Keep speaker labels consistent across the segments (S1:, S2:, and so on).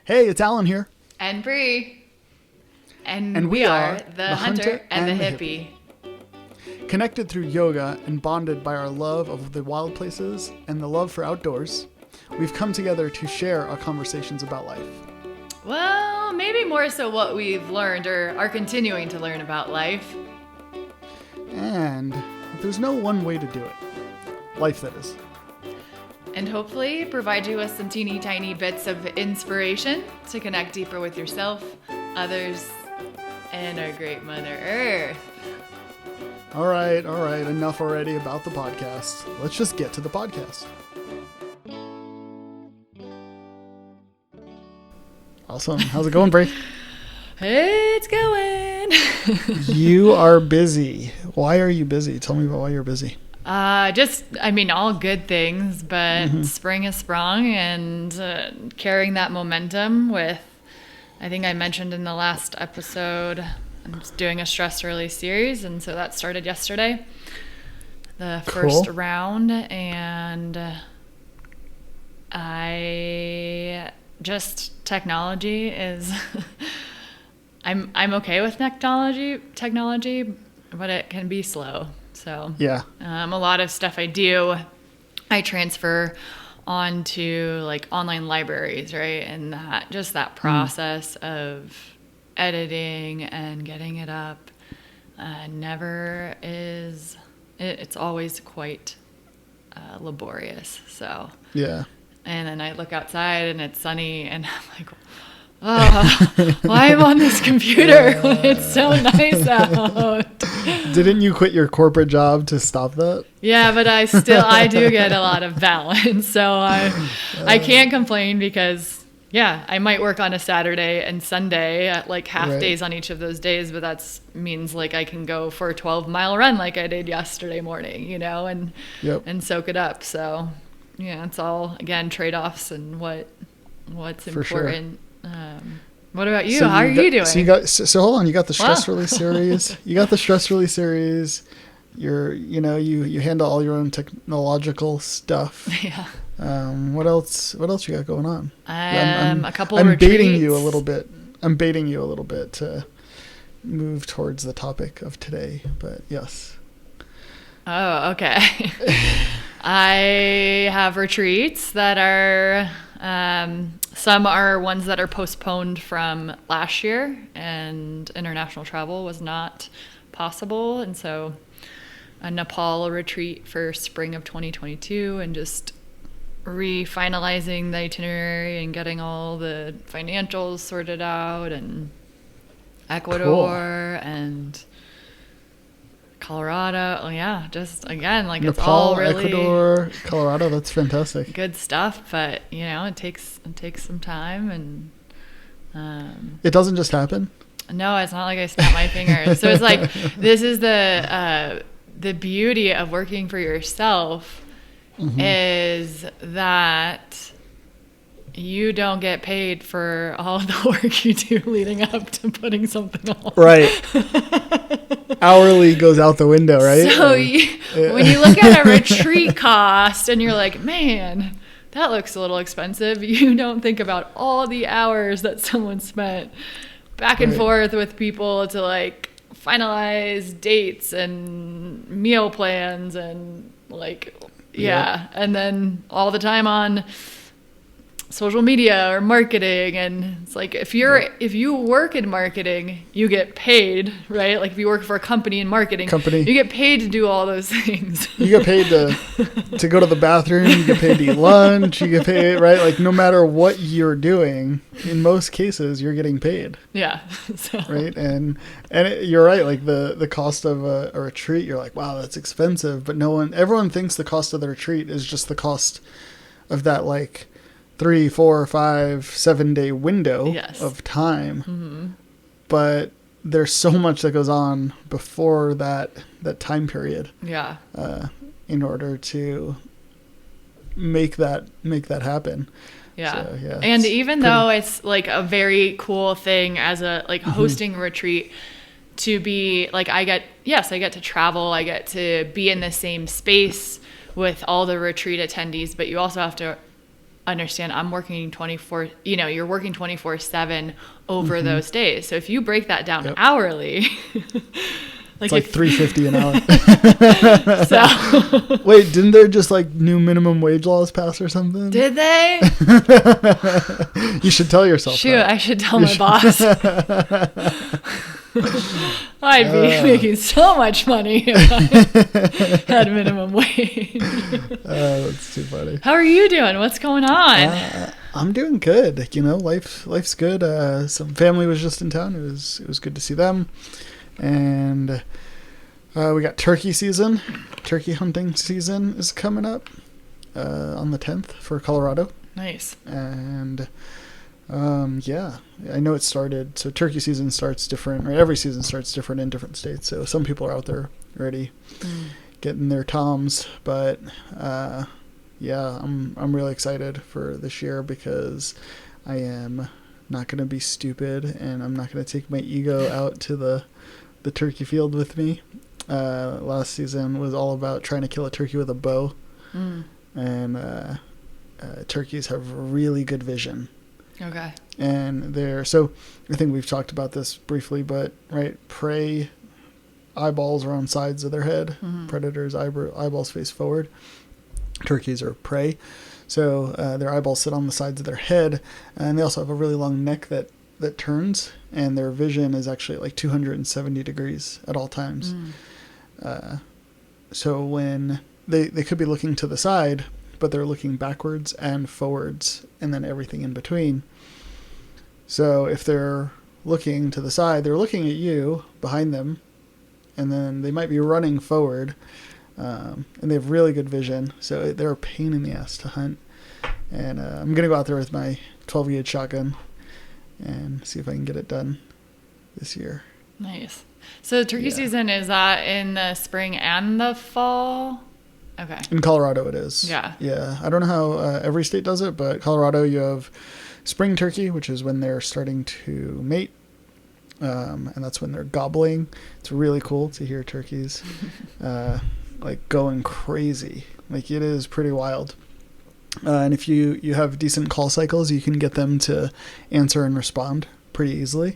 S1: Hey, it's Alan here.
S2: And Bre. And we are the hunter and the hippie.
S1: Connected through yoga and bonded by our love of the wild places and the love for outdoors, we've come together to share our conversations about life.
S2: Well, maybe more so what we've learned or are continuing to learn about life.
S1: And there's no one way to do it. Life, that is.
S2: And hopefully provide you with some teeny tiny bits of inspiration to connect deeper with yourself, others, and our great Mother Earth.
S1: All right. Enough already about the podcast. Let's just get to the podcast. Awesome. How's it going, Bre?
S2: It's going.
S1: You are busy. Why are you busy? Tell me about why you're busy.
S2: All good things, but spring is sprung and carrying that momentum with, I think I mentioned in the last episode, I'm doing a stress release series, and so that started yesterday, the first round, and technology is, I'm okay with technology, but it can be slow. So
S1: yeah,
S2: a lot of stuff I transfer onto like online libraries, right? And that process of editing and getting it up it's always quite laborious. So
S1: yeah.
S2: And then I look outside and it's sunny and I'm like, oh, why am I on this computer when it's so nice out?
S1: Didn't you quit your corporate job to stop that?
S2: Yeah, but I do get a lot of balance. So I can't complain because, yeah, I might work on a Saturday and Sunday at like half days on each of those days, but that means like I can go for a 12-mile run like I did yesterday morning, and soak it up. So, yeah, it's all, again, trade-offs and what's important. Sure. What about you? How are you doing?
S1: So hold on. You got the stress release series. You handle all your own technological stuff.
S2: Yeah.
S1: What else you got going on?
S2: A couple
S1: I'm
S2: retreats.
S1: baiting you a little bit to move towards the topic of today, but yes.
S2: Oh, okay. I have retreats that are, some are ones that are postponed from last year, and international travel was not possible. And so a Nepal retreat for spring of 2022, and just refinalizing the itinerary and getting all the financials sorted out, and Ecuador and Colorado. Oh, yeah, just again, like Nepal, it's all really
S1: Ecuador, Colorado. That's fantastic.
S2: Good stuff, but it takes some time, and
S1: it doesn't just happen.
S2: No, it's not like I snap my fingers. So it's like this is the beauty of working for yourself is that you don't get paid for all the work you do leading up to putting something on.
S1: Right. Hourly goes out the window, right?
S2: So when you look at a retreat cost and you're like, man, that looks a little expensive, you don't think about all the hours that someone spent back and forth with people to like finalize dates and meal plans and like, and then all the time on social media or marketing. And it's like if you work in marketing, you get paid, right? Like if you work for a company in marketing, you get paid to do all those things.
S1: You get paid to go to the bathroom, you get paid to eat lunch, you get paid, right? Like no matter what you're doing, in most cases you're getting paid.
S2: Yeah.
S1: Right? And you're right, like the cost of a retreat, you're like, wow, that's expensive, but everyone thinks the cost of the retreat is just the cost of that like 3, 4, 5, 7 day window of time. But there's so much that goes on before that time period.
S2: Yeah.
S1: In order to make that happen.
S2: Yeah.
S1: So, yeah,
S2: and even though it's like a very cool thing as a like hosting a retreat to be like, I get to travel, I get to be in the same space with all the retreat attendees, but you also have to understand I'm working 24, you're working 24/7 over those days. So if you break that down hourly,
S1: it's like $3.50 an hour.
S2: So
S1: wait, didn't there just like new minimum wage laws pass or something?
S2: did they?
S1: You should tell yourself.
S2: Shoot,
S1: that.
S2: I should tell my boss. I'd be making so much money if I had minimum wage.
S1: That's too funny.
S2: How are you doing? What's going on?
S1: I'm doing good. Life's good. Some family was just in town. It was good to see them. And we got turkey season. Turkey hunting season is coming up on the 10th for Colorado.
S2: Nice.
S1: And I know it started. So turkey season starts different, or every season starts different in different states. So some people are out there already getting their toms. But I'm really excited for this year because I am not going to be stupid, and I'm not going to take my ego out to the turkey field with me. Last season was all about trying to kill a turkey with a bow. And turkeys have really good vision.
S2: Okay.
S1: And so I think we've talked about this briefly, but prey eyeballs are on sides of their head. Predators eyeballs face forward. Turkeys are prey, so their eyeballs sit on the sides of their head, and they also have a really long neck that turns, and their vision is actually like 270 degrees at all times. So when they could be looking to the side, but they're looking backwards and forwards and then everything in between. So if they're looking to the side, they're looking at you behind them, and then they might be running forward, and they have really good vision. So they're a pain in the ass to hunt. And I'm going to go out there with my 12-gauge shotgun and see if I can get it done this year.
S2: Nice. So turkey season, is that in the spring and the fall? Okay.
S1: In Colorado it is.
S2: Yeah.
S1: Yeah. I don't know how every state does it, but Colorado you have spring turkey, which is when they're starting to mate. And that's when they're gobbling. It's really cool to hear turkeys like going crazy. Like it is pretty wild. And if you have decent call cycles, you can get them to answer and respond pretty easily.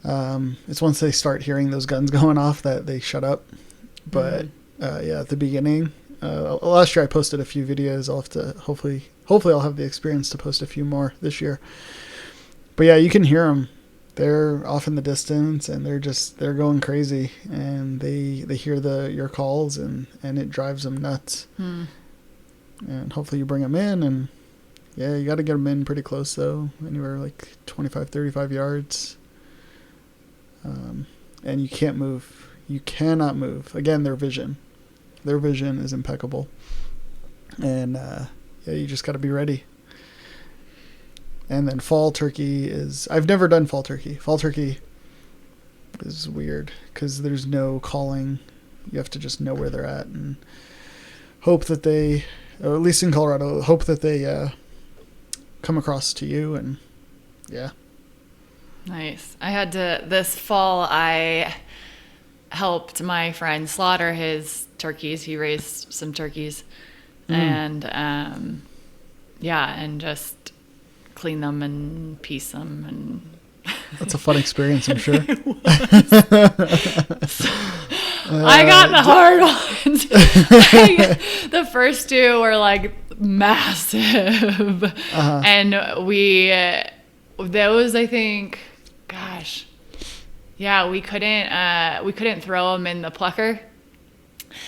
S1: It's once they start hearing those guns going off that they shut up. But at the beginning, last year I posted a few videos. I'll have to hopefully I'll have the experience to post a few more this year. But yeah, you can hear them. They're off in the distance, and they're going crazy, and they hear your calls, and it drives them nuts. And hopefully you bring them in, and you got to get them in pretty close though, anywhere like 25, 35 yards. And you can't move. You cannot move. Again, their vision is impeccable. And you just got to be ready. And then fall turkey I've never done fall turkey. Fall turkey is weird because there's no calling. You have to just know where they're at and hope that they, or at least in Colorado, hope that they come across to you. And
S2: Nice. This fall, I helped my friend slaughter his turkeys. He raised some turkeys and and just clean them and piece them, and
S1: that's a fun experience, I'm sure.
S2: I got the hard ones. The first two were like massive, and those I think, we couldn't throw them in the plucker,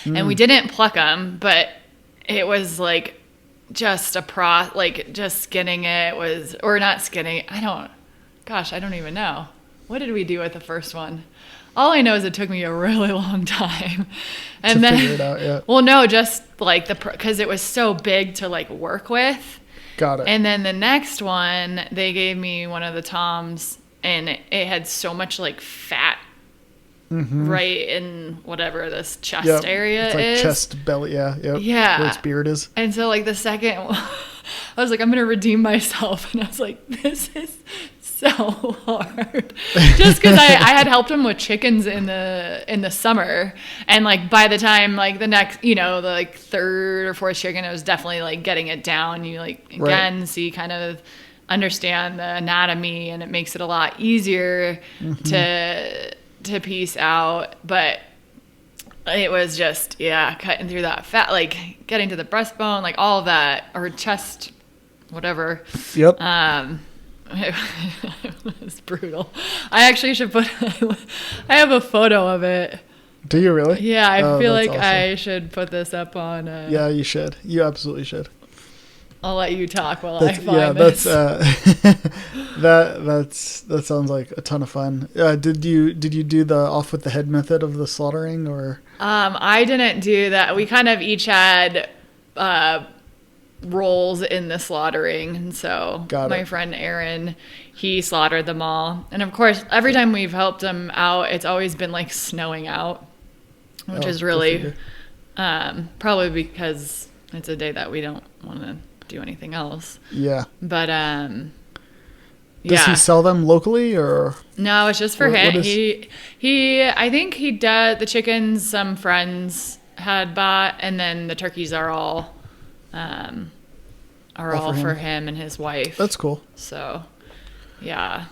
S2: and we didn't pluck them, but it was like just just skinning it was, or not skinning. I don't even know. What did we do with the first one? All I know is it took me a really long time. And then
S1: figure it out, yeah.
S2: Well, no, just like because it was so big to like work with.
S1: Got it.
S2: And then the next one, they gave me one of the toms, and it had so much like fat right in whatever this chest area
S1: it's like
S2: is.
S1: Chest, belly, yeah. Where its beard is.
S2: And so like the second, I was like, I'm going to redeem myself. And I was like, this is so hard. Just because I had helped him with chickens in the summer, and like by the time like the next, the like third or fourth chicken, it was definitely like getting it down. You like again see kind of understand the anatomy, and it makes it a lot easier to piece out. But it was just cutting through that fat, like getting to the breastbone, like all of that, or chest, whatever.
S1: Yep.
S2: It was brutal. I actually should I have a photo of it.
S1: Do you really?
S2: Yeah, I feel like
S1: awesome.
S2: I should put this up on.
S1: Yeah, you should. You absolutely should.
S2: I'll let you talk while I find this.
S1: That sounds like a ton of fun. Did you do the off with the head method of the slaughtering, or?
S2: I didn't do that. We kind of each had roles in the slaughtering, and so my friend Aaron, he slaughtered them all. And of course, every time we've helped him out, it's always been like snowing out, which is really probably because it's a day that we don't want to do anything else.
S1: Yeah.
S2: But
S1: does he sell them locally, or?
S2: No, it's just for him. He I think he does the chickens some friends had bought, and then the turkeys are all for him and his wife.
S1: That's cool.
S2: So, yeah.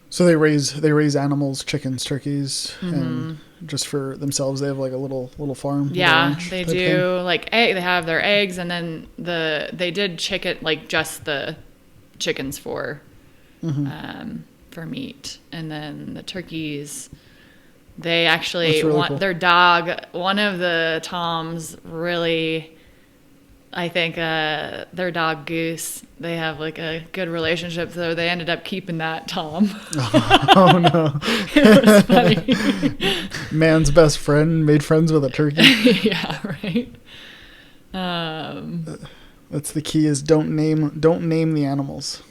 S1: So they raise animals, chickens, turkeys, and just for themselves. They have like a little farm.
S2: Yeah, they do thing. Like they have their eggs, and then they did chicken, like just the chickens for meat, and then the turkeys. They actually want cool. Their dog. One of the Toms really. I think their dog Goose, they have like a good relationship, so they ended up keeping that Tom.
S1: Oh no.
S2: It was funny.
S1: Man's best friend made friends with a turkey.
S2: Yeah, right.
S1: That's the key, is don't name the animals.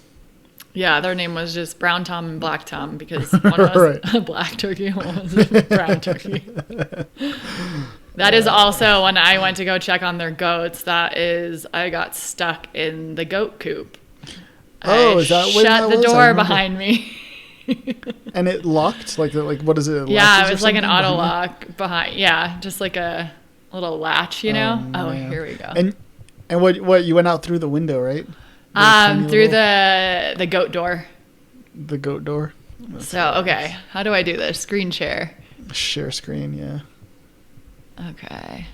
S2: Yeah, their name was just Brown Tom and Black Tom, because one was a black turkey, one was a brown turkey. That is also when I went to go check on their goats. I got stuck in the goat coop.
S1: Is that when
S2: shut the door behind me?
S1: And it locked? Like what is it?
S2: Yeah, it was like an auto lock behind. Yeah, just like a little latch, you know? Oh, here we go.
S1: And what you went out through the window, right?
S2: Through the goat door.
S1: The goat door. That's
S2: okay. How do I do this? Screen share.
S1: Share screen, yeah.
S2: Okay.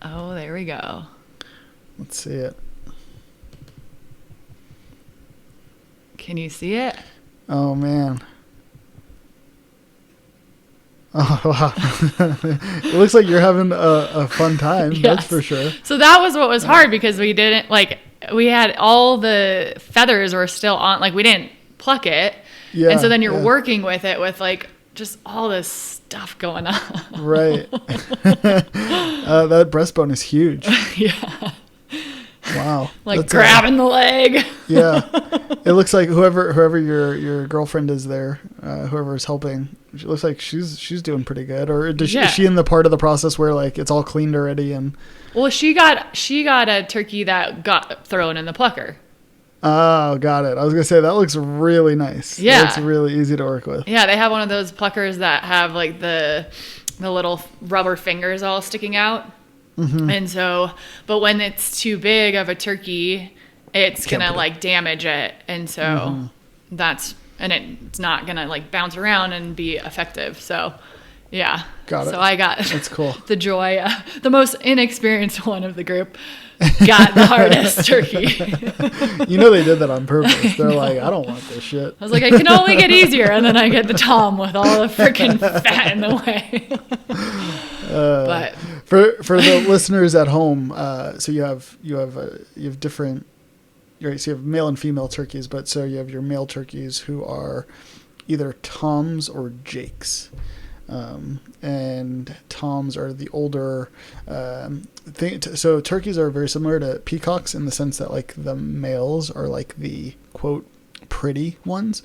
S2: Oh, there we go.
S1: Let's see it.
S2: Can you see it?
S1: Oh, man. Oh, wow. It looks like you're having a fun time. Yes. That's for sure.
S2: So that was what was hard, because we didn't, we had all the feathers were still on, we didn't pluck it. Yeah. And so then you're working with it with, just all this stuff going on.
S1: Right. That breastbone is huge.
S2: Yeah.
S1: Wow.
S2: That's grabbing the leg.
S1: Yeah. It looks like whoever your girlfriend is there, whoever is helping, it looks like she's doing pretty good. Or is she in the part of the process where it's all cleaned already? And
S2: well, she got a turkey that got thrown in the plucker.
S1: Oh, got it. I was going to say, that looks really nice.
S2: Yeah.
S1: It looks really easy to work with.
S2: Yeah, they have one of those pluckers that have the little rubber fingers all sticking out. Mm-hmm. And so, but when it's too big of a turkey, it's going to damage it. And so it's not going to bounce around and be effective. So, yeah.
S1: Got it.
S2: So I got
S1: that's cool.
S2: The joy, the most inexperienced one of the group. Got the hardest turkey.
S1: They did that on purpose. They're like, I don't want this shit.
S2: I was like, I can only get easier, and then I get the Tom with all the freaking fat in the way. But
S1: for the listeners at home, so you have different. Right, so you have male and female turkeys, but so you have your male turkeys who are either Toms or Jakes. And Toms are the older so turkeys are very similar to peacocks in the sense that the males are the quote pretty ones.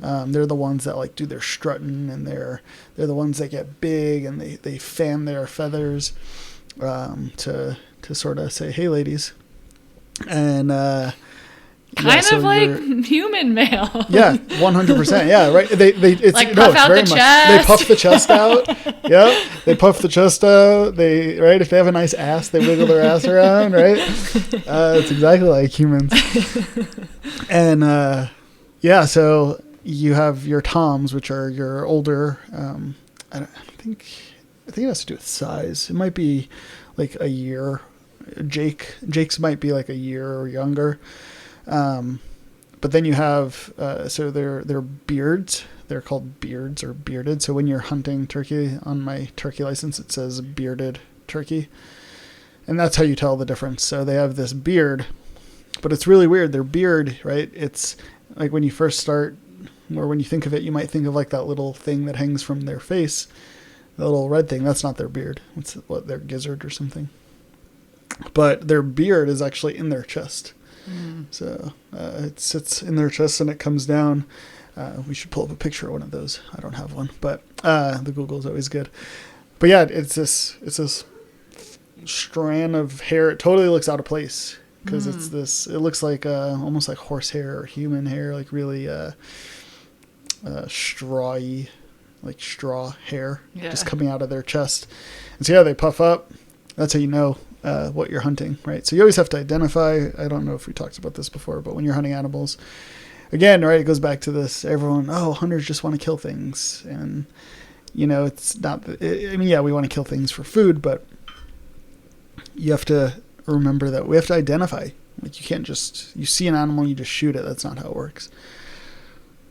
S1: They're the ones that do their strutting, and they're the ones that get big, and they fan their feathers to sort of say, hey ladies. And
S2: Kind
S1: so
S2: of like human male.
S1: Yeah, 100%. Yeah, right. It's
S2: like
S1: no,
S2: puff
S1: it's
S2: out
S1: very
S2: the
S1: much.
S2: chest.
S1: They puff the chest out. Yep, they puff the chest out. If they have a nice ass, they wiggle their ass around. Right. It's exactly like humans. And yeah, so you have your toms, which are your older. I think it has to do with size. It might be like a year. Jake's might be like a year or younger. But then you have, so they're beards. They're called beards or bearded. So when you're hunting turkey, on my turkey license, it says bearded turkey. And that's how you tell the difference. So they have this beard, but it's really weird. Their beard, right? It's like when you first start, or when you think of it, you might think of like that little thing that hangs from their face, the little red thing. That's not their beard. It's what, their gizzard or something. But their beard is actually in their chest. So it sits in their chest and it comes down. We should pull up a picture of one of those. I don't have one, but the Google is always good. But yeah, it's this strand of hair. It totally looks out of place because it's this. It looks like almost like horse hair or human hair, like really strawy, like straw hair, just coming out of their chest. And so yeah, they puff up. That's how you know what you're hunting, right? So you always have to identify. I don't know if we talked about this before, but when you're hunting animals, again, right, it goes back to this. Everyone, hunters just want to kill things, and it's not. I mean, yeah, we want to kill things for food, but you have to remember that we have to identify. Like, you can't just you see an animal, you just shoot it. That's not how it works.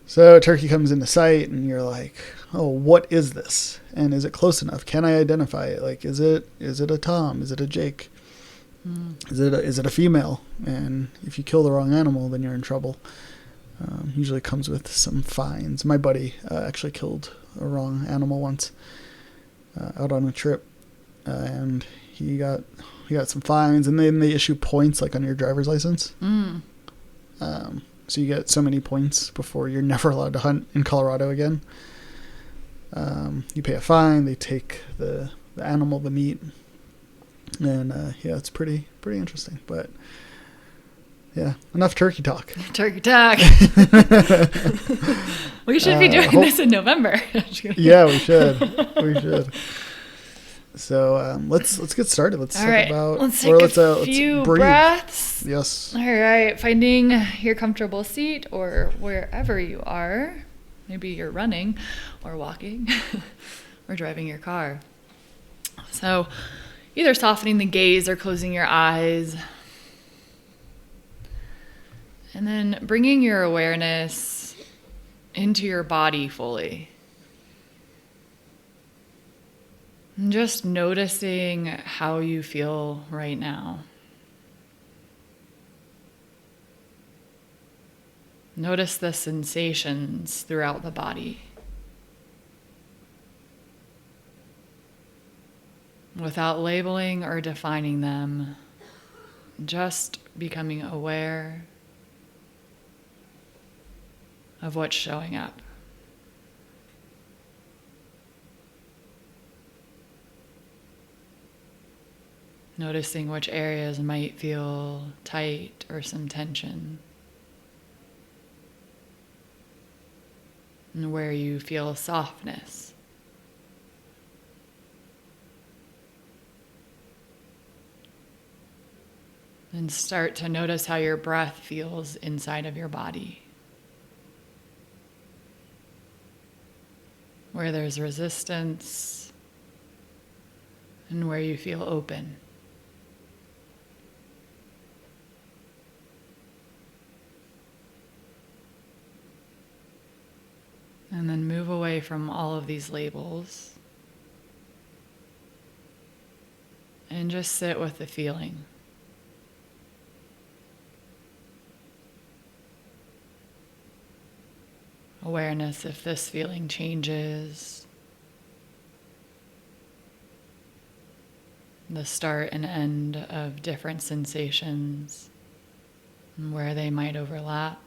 S1: So a turkey comes into sight, and you're like, oh, what is this? And is it close enough? Can I identify it? Like, is it a tom? Is it a Jake? Is it a female? And if you kill the wrong animal, then you're in trouble. Usually comes with some fines. My buddy actually killed a wrong animal once out on a trip, and he got some fines, and then they issue points like on your driver's license. So you get so many points before you're never allowed to hunt in Colorado again. You pay a fine. They take the animal, the meat, and yeah, it's pretty interesting. But yeah, enough turkey talk.
S2: Turkey talk. We should be doing this in November.
S1: Yeah, we should. So let's get started. Let's talk about.
S2: Let's take a few breaths.
S1: Yes.
S2: All right, finding your comfortable seat or wherever you are. Maybe you're running or walking or driving your car. So either softening the gaze or closing your eyes. And then bringing your awareness into your body fully. And just noticing how you feel right now. Notice the sensations throughout the body. Without labeling or defining them, just becoming aware of what's showing up. Noticing which areas might feel tight or some tension. And where you feel softness. And start to notice how your breath feels inside of your body. Where there's resistance and where you feel open. And then move away from all of these labels and just sit with the feeling. Awareness if this feeling changes, the start and end of different sensations, and where they might overlap.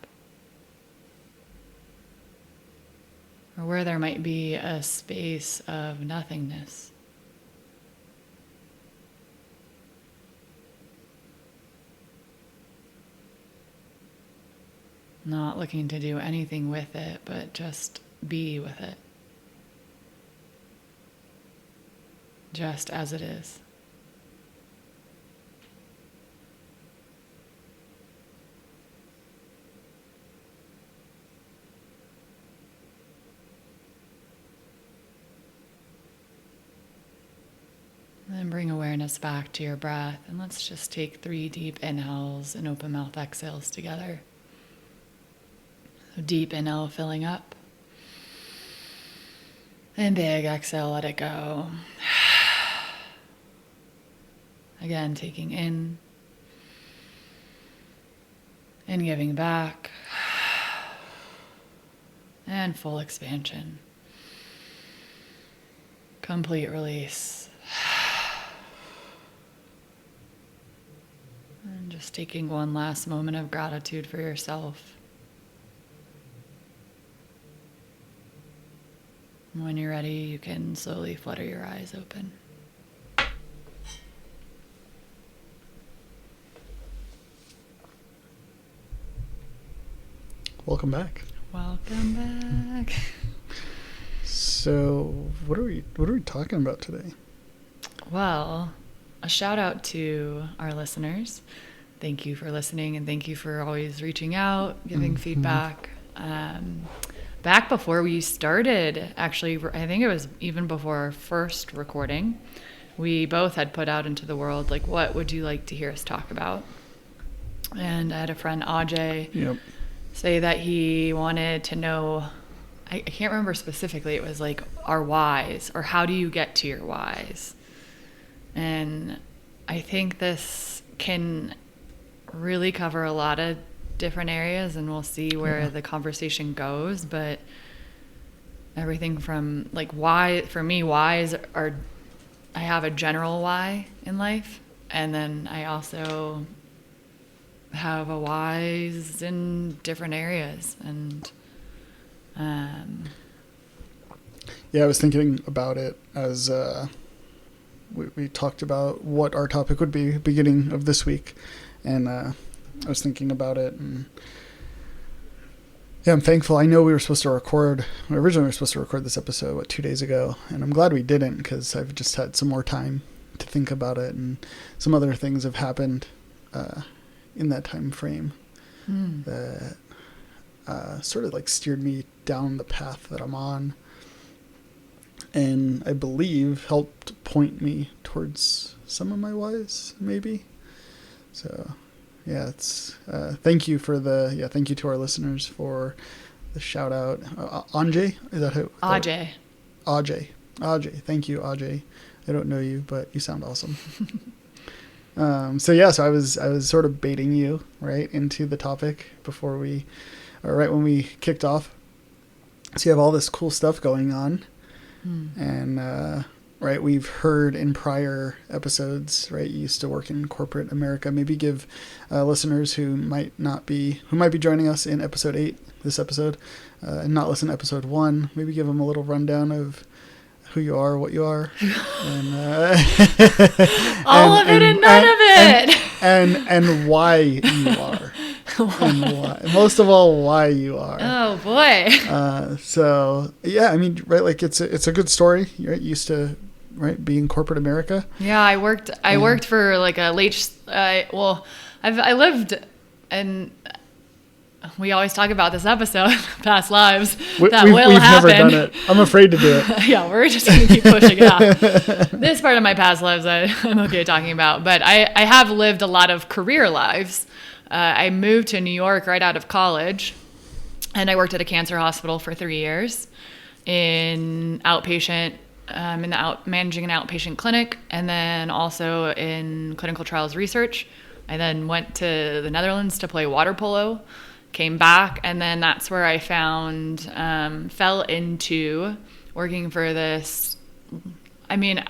S2: Or where there might be a space of nothingness. Not looking to do anything with it, but just be with it. Just as it is. Then bring awareness back to your breath, and let's just take 3 deep inhales and open mouth exhales together. So deep inhale, filling up. And big exhale, let it go. Again, taking in and giving back. And full expansion. Complete release. And just taking one last moment of gratitude for yourself. When you're ready, you can slowly flutter your eyes open.
S1: Welcome back.
S2: Welcome back.
S1: So, what are we talking about today?
S2: Well, a shout out to our listeners. Thank you for listening, and thank you for always reaching out, giving feedback. Back before we started, actually, I think it was even before our first recording, we both had put out into the world, like, what would you like to hear us talk about? And I had a friend, Ajay, say that he wanted to know, I can't remember specifically, it was like our whys, or how do you get to your whys? And I think this can really cover a lot of different areas, and we'll see where the conversation goes, but everything from, like, why, for me, whys are, I have a general why in life, and then I also have a whys in different areas. And
S1: I was thinking about it as we talked about what our topic would be beginning of this week, and I was thinking about it, and I'm thankful. I know we originally were supposed to record this episode 2 days ago, and I'm glad we didn't, because I've just had some more time to think about it, and some other things have happened in that time frame that sort of like steered me down the path that I'm on, and I believe helped point me towards some of my whys, maybe. So it's thank you to our listeners for the shout out. Anjay, is that who?
S2: Ajay.
S1: Ajay, thank you, Ajay. I don't know you, but you sound awesome. So I was sort of baiting you right into the topic right when we kicked off. So you have all this cool stuff going on, and right, we've heard in prior episodes, right, you used to work in corporate America. Maybe give listeners who might be joining us in episode 8, this episode, and not listen to episode 1, maybe give them a little rundown of who you are, what you are, and
S2: all of it and none of it,
S1: and why you are, and why, most of all, why you are.
S2: Oh boy.
S1: So yeah, I mean, right, like it's a good story. You're right, used to, right, be in corporate America.
S2: Yeah, I worked for like a late. I lived, and we always talk about this episode, past lives. We've
S1: never done it. I'm afraid to do it.
S2: Yeah, we're just going to keep pushing it out. This part of my past lives I'm okay talking about, but I have lived a lot of career lives. I moved to New York right out of college, and I worked at a cancer hospital for 3 years in outpatient, managing an outpatient clinic, and then also in clinical trials research. I then went to the Netherlands to play water polo, came back, and then that's where I fell into working for this, I mean,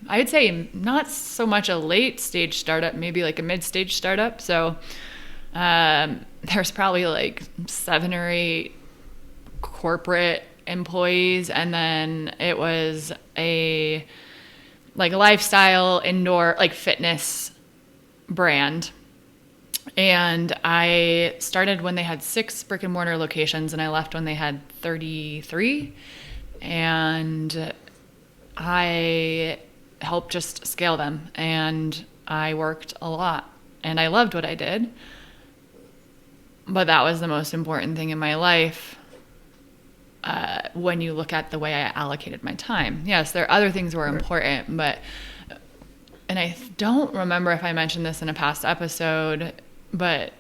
S2: I'd say not so much a late stage startup, maybe like a mid-stage startup. So there's probably like 7 or 8 corporate employees, and then it was a lifestyle indoor, like, fitness brand. And I started when they had 6 brick and mortar locations, and I left when they had 33. And I helped just scale them, and I worked a lot, and I loved what I did. But that was the most important thing in my life. When you look at the way I allocated my time. Yes, there are other things that were important, but, and I don't remember if I mentioned this in a past episode, but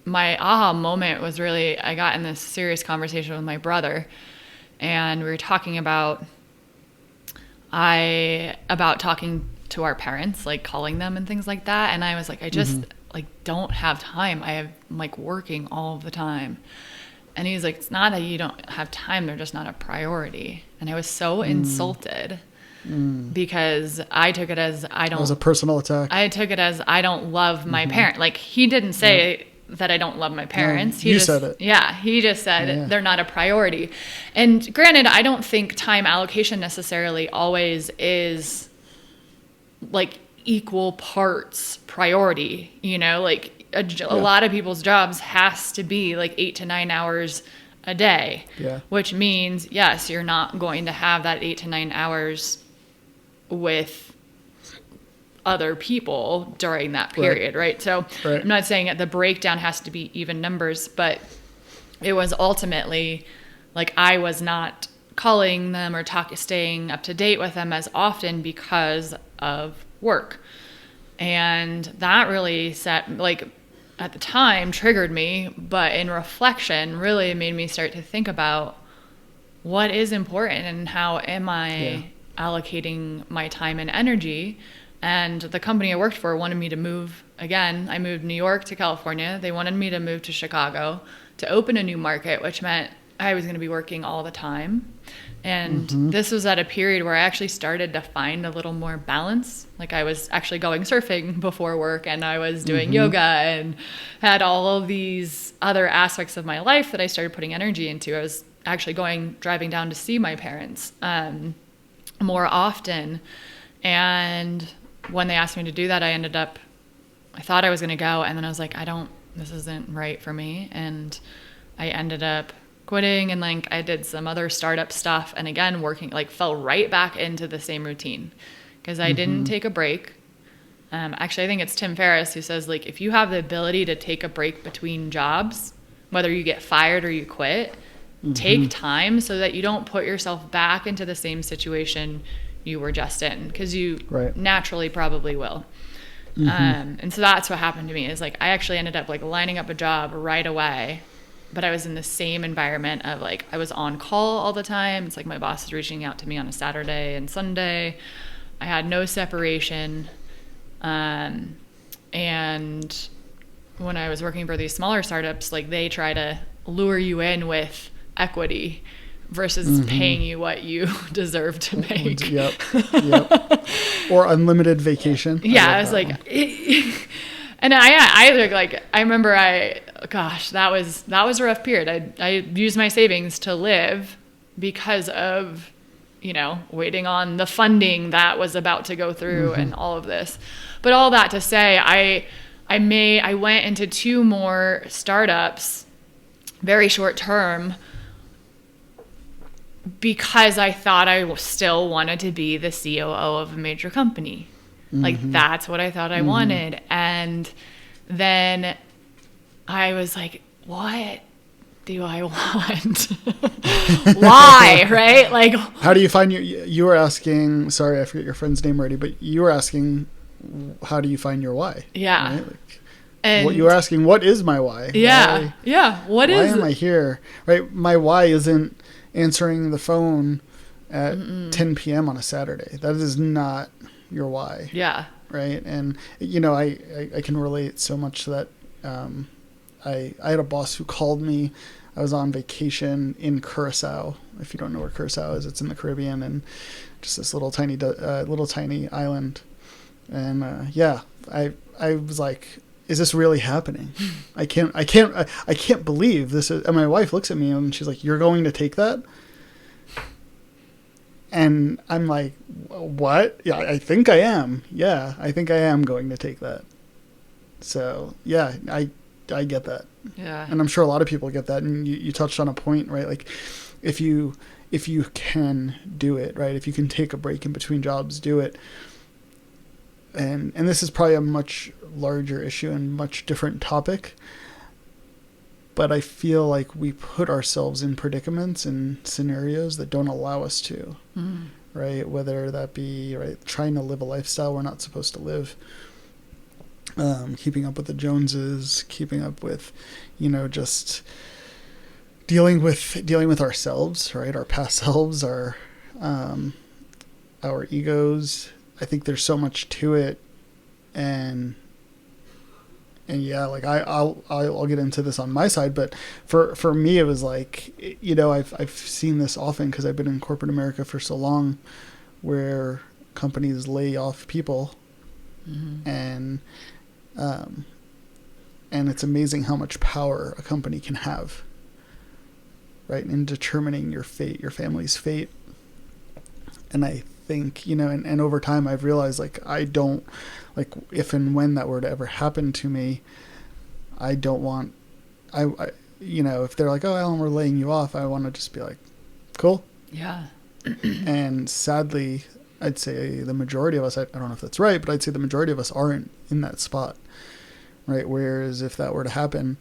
S2: my aha moment was really, I got in this serious conversation with my brother, and we were talking about talking to our parents, like calling them and things like that. And I was like, I just like don't have time. I'm like working all the time. And he's like, it's not that you don't have time, they're just not a priority. And I was so insulted because I took it as I don't. It
S1: was a personal attack.
S2: I took it as I don't love my parent. Like, he didn't say that I don't love my parents.
S1: No,
S2: he
S1: just said it.
S2: Yeah, he just said they're not a priority. And granted, I don't think time allocation necessarily always is like equal parts priority, you know, like a lot of people's jobs has to be like 8 to 9 hours a day, which means, yes, you're not going to have that 8 to 9 hours with other people during that period, right? So I'm not saying that the breakdown has to be even numbers, but it was ultimately like I was not calling them or staying up to date with them as often because of work. And that really at the time triggered me, but in reflection really made me start to think about what is important and how am I allocating my time and energy. And the company I worked for wanted me to move again. I moved New York to California. They wanted me to move to Chicago to open a new market, which meant I was going to be working all the time. And this was at a period where I actually started to find a little more balance. Like, I was actually going surfing before work, and I was doing yoga and had all of these other aspects of my life that I started putting energy into. I was actually driving down to see my parents more often. And when they asked me to do that, I thought I was going to go. And then I was like, this isn't right for me. And I ended up quitting, and like I did some other startup stuff, and again working, like fell right back into the same routine because I didn't take a break. Actually, I think it's Tim Ferriss who says, like, if you have the ability to take a break between jobs, whether you get fired or you quit, take time so that you don't put yourself back into the same situation you were just in, because you naturally probably will. And so that's what happened to me, is like I actually ended up like lining up a job right away. But I was in the same environment of like, I was on call all the time. It's like my boss is reaching out to me on a Saturday and Sunday. I had no separation. And when I was working for these smaller startups, like they try to lure you in with equity versus paying you what you deserve to make. Yep.
S1: Or unlimited vacation.
S2: Yeah, I was like... And I remember that was a rough period. I used my savings to live because of, waiting on the funding that was about to go through and all of this. But all that to say, I went into 2 more startups very short term because I thought I still wanted to be the COO of a major company. Like, that's what I thought I wanted. And then I was like, what do I want? Why? Right? Like, how
S1: do you find you were asking, sorry, I forget your friend's name already, but you were asking, how do you find your why?
S2: Yeah.
S1: Right? Like, and what you were asking, what is my why?
S2: Yeah. Why
S1: am I here? Right? My why isn't answering the phone at 10 p.m. on a Saturday. That is not your why.
S2: Yeah.
S1: Right. And, I can relate so much to that. I had a boss who called me. I was on vacation in Curacao. If you don't know where Curacao is, it's in the Caribbean, and just this little tiny island. And, I was like, is this really happening? I can't believe this is, and my wife looks at me and she's like, you're going to take that? And I'm like, what? Yeah, I think I am. Yeah, I think I am going to take that. So yeah, I get that.
S2: Yeah.
S1: And I'm sure a lot of people get that. And you touched on a point, right? Like if you can do it, right? If you can take a break in between jobs, do it. And this is probably a much larger issue and much different topic. But I feel like we put ourselves in predicaments and scenarios that don't allow us to, right? Whether that be, right, trying to live a lifestyle we're not supposed to live, keeping up with the Joneses, keeping up with, just dealing with ourselves, right? Our past selves, our egos. I think there's so much to it, and yeah, like I'll get into this on my side, but for me, it was like, I've seen this often because I've been in corporate America for so long, where companies lay off people, and it's amazing how much power a company can have, right, in determining your fate, your family's fate. And I think, and over time I've realized, like, I don't, like, if and when that were to ever happen to me, I don't want, I if they're like, oh, Alan, we're laying you off, I want to just be like, cool.
S2: Yeah.
S1: And sadly, I'd say the majority of us, I don't know if that's right, but I'd say the majority of us aren't in that spot, right? Whereas if that were to happen,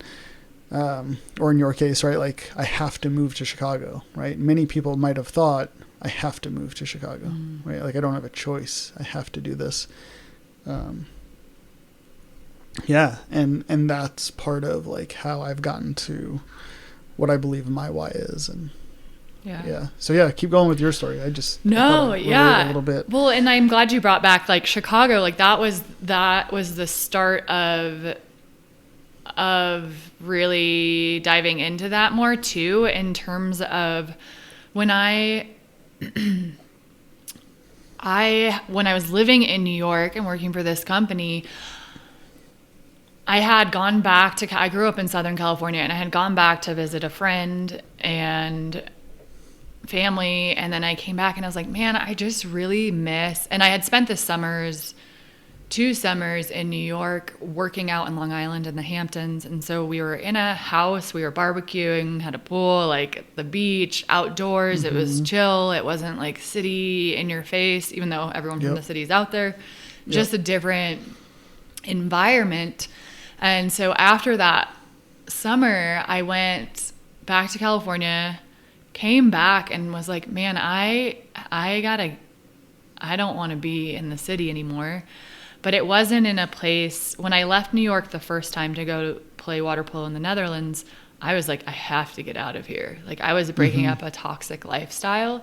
S1: or in your case, right, like, I have to move to Chicago, right? Many people might have thought, I have to move to Chicago, right? Like, I don't have a choice. I have to do this. Yeah. And that's part of, like, how I've gotten to what I believe my why is. And yeah. So yeah, keep going with your story. I a little bit.
S2: Well, and I'm glad you brought back, like, Chicago. Like, that was the start of really diving into that more too, in terms of when when I was living in New York and working for this company, I had gone back I grew up in Southern California, and I had gone back to visit a friend and family. And then I came back and I was like, man, I just really miss, and I had spent the 2 summers in New York working out in Long Island in the Hamptons. And so we were in a house, we were barbecuing, had a pool, like the beach, outdoors. It was chill. It wasn't like city in your face, even though everyone from the city is out there. Just a different environment. And so after that summer, I went back to California, came back, and was like, man, I don't want to be in the city anymore. But it wasn't in a place, when I left New York the first time to go to play water polo in the Netherlands, I was like, I have to get out of here. Like, I was breaking up a toxic lifestyle.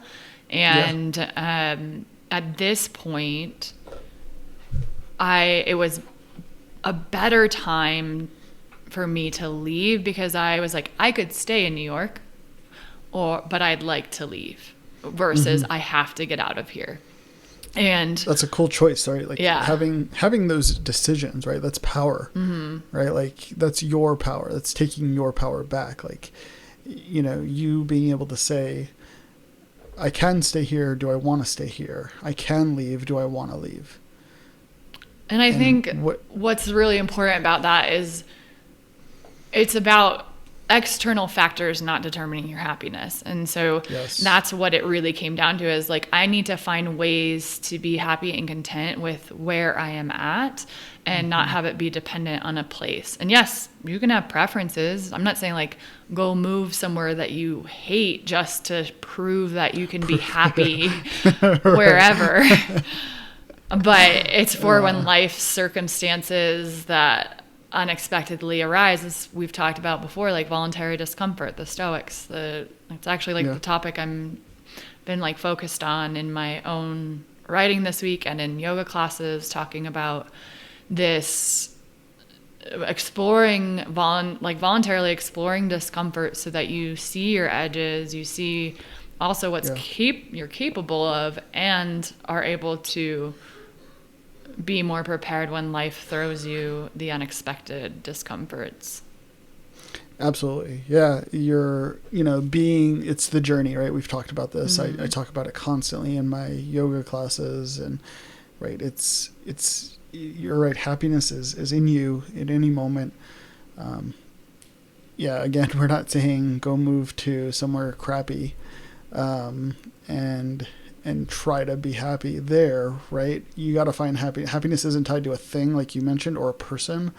S2: And at this point, it was a better time for me to leave, because I was like, I could stay in New York, but I'd like to leave, versus I have to get out of here. And
S1: that's a cool choice, right? Like, having those decisions, right? That's power, right? Like, that's your power. That's taking your power back. Like, you being able to say, I can stay here. Do I want to stay here? I can leave. Do I want to leave?
S2: And I think what's really important about that is it's about external factors not determining your happiness. And so that's what it really came down to, is like, I need to find ways to be happy and content with where I am at, and not have it be dependent on a place. And yes, you can have preferences. I'm not saying, like, go move somewhere that you hate just to prove that you can be happy wherever. But it's for when life circumstances that unexpectedly arise, as we've talked about before, like voluntary discomfort, the Stoics. It's actually the topic I'm been like focused on in my own writing this week, and in yoga classes, talking about this exploring voluntarily exploring discomfort, so that you see your edges, you see also what's you're capable of, and are able to be more prepared when life throws you the unexpected discomforts.
S1: Absolutely. Yeah. It's the journey, right? We've talked about this. I talk about it constantly in my yoga classes, and right. It's you're right. Happiness is in you at any moment. Yeah, again, we're not saying go move to somewhere crappy, and try to be happy there, right? You got to find happiness isn't tied to a thing like you mentioned, or a person,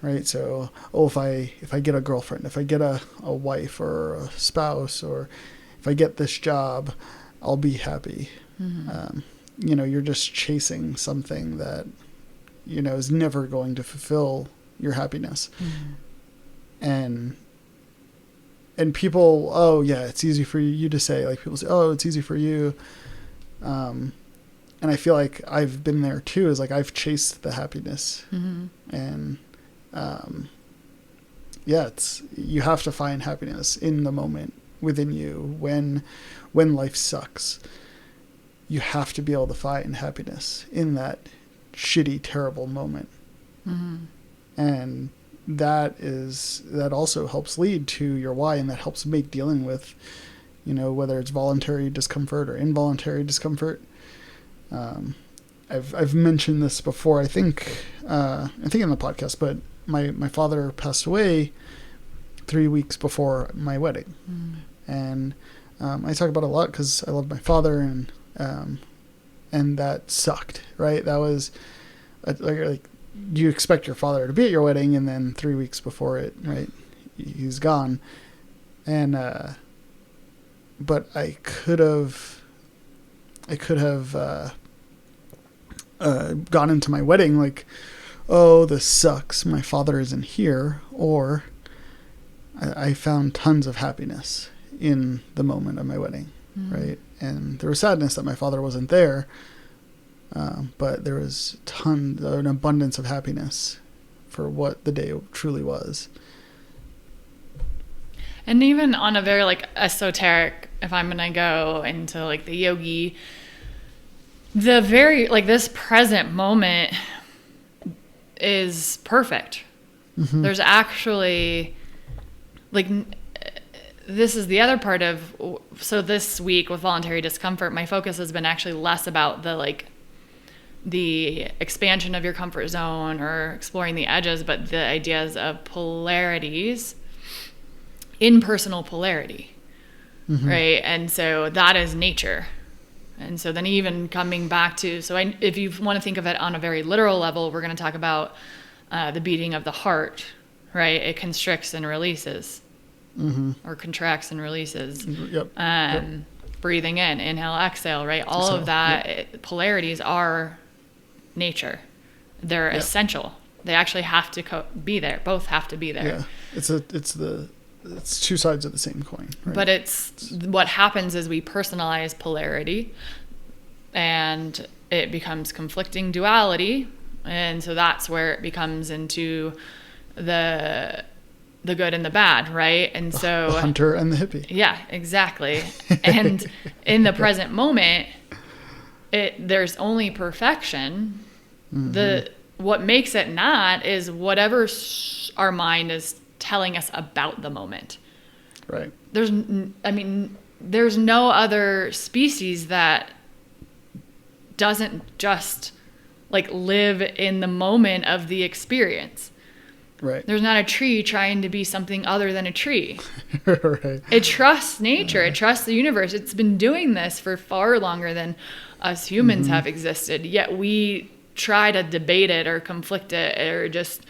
S1: right? So, if I get a girlfriend, if I get a wife or a spouse, or if I get this job, I'll be happy. Mm-hmm. You're just chasing something that, is never going to fulfill your happiness. Mm-hmm. And people, oh yeah, it's easy for you to say, like people say, oh, it's easy for you. And I feel like I've been there too, is like I've chased the happiness. Mm-hmm. And, you have to find happiness in the moment within you when life sucks. You have to be able to find happiness in that shitty, terrible moment. Mm-hmm. And that also helps lead to your why, and that helps make dealing with, whether it's voluntary discomfort or involuntary discomfort. I've mentioned this before, I think in the podcast, but my father passed away 3 weeks before my wedding. Mm. And I talk about it a lot because I love my father, and that sucked, right? That was like you expect your father to be at your wedding, and then 3 weeks before it, right, he's gone. And but I could have gone into my wedding like, oh, this sucks, my father isn't here, or I found tons of happiness in the moment of my wedding. Mm. Right? And there was sadness that my father wasn't there, but there was an abundance of happiness for what the day truly was.
S2: And even on a very like esoteric, if I'm going to go into like the yogi, the very like this present moment is perfect. Mm-hmm. There's actually like, this is the other part of, so this week with voluntary discomfort, my focus has been actually less about the expansion of your comfort zone or exploring the edges, but the ideas of polarities, impersonal polarity, mm-hmm. right? And so that is nature. And so then even coming back to, if you want to think of it on a very literal level, we're going to talk about the beating of the heart, right? It constricts and releases. Mm-hmm. Or contracts and releases. Yep. Breathing in, inhale, exhale, right? All of that, polarities are nature. They're essential. They actually have to be there. Both have to be there. Yeah, it's two sides of the same coin. Right? But what happens is we personalize polarity, and it becomes conflicting duality, and so that's where it becomes into the good and the bad, right? And so
S1: the hunter and the hippie.
S2: Yeah, exactly. And in the present moment, there's only perfection. Mm-hmm. What makes it not is whatever our mind is telling us about the moment.
S1: Right.
S2: There's no other species that doesn't just like live in the moment of the experience.
S1: Right.
S2: There's not a tree trying to be something other than a tree.
S1: Right.
S2: It trusts nature. It trusts the universe. It's been doing this for far longer than us humans mm-hmm. have existed. Yet we try to debate it or conflict it or just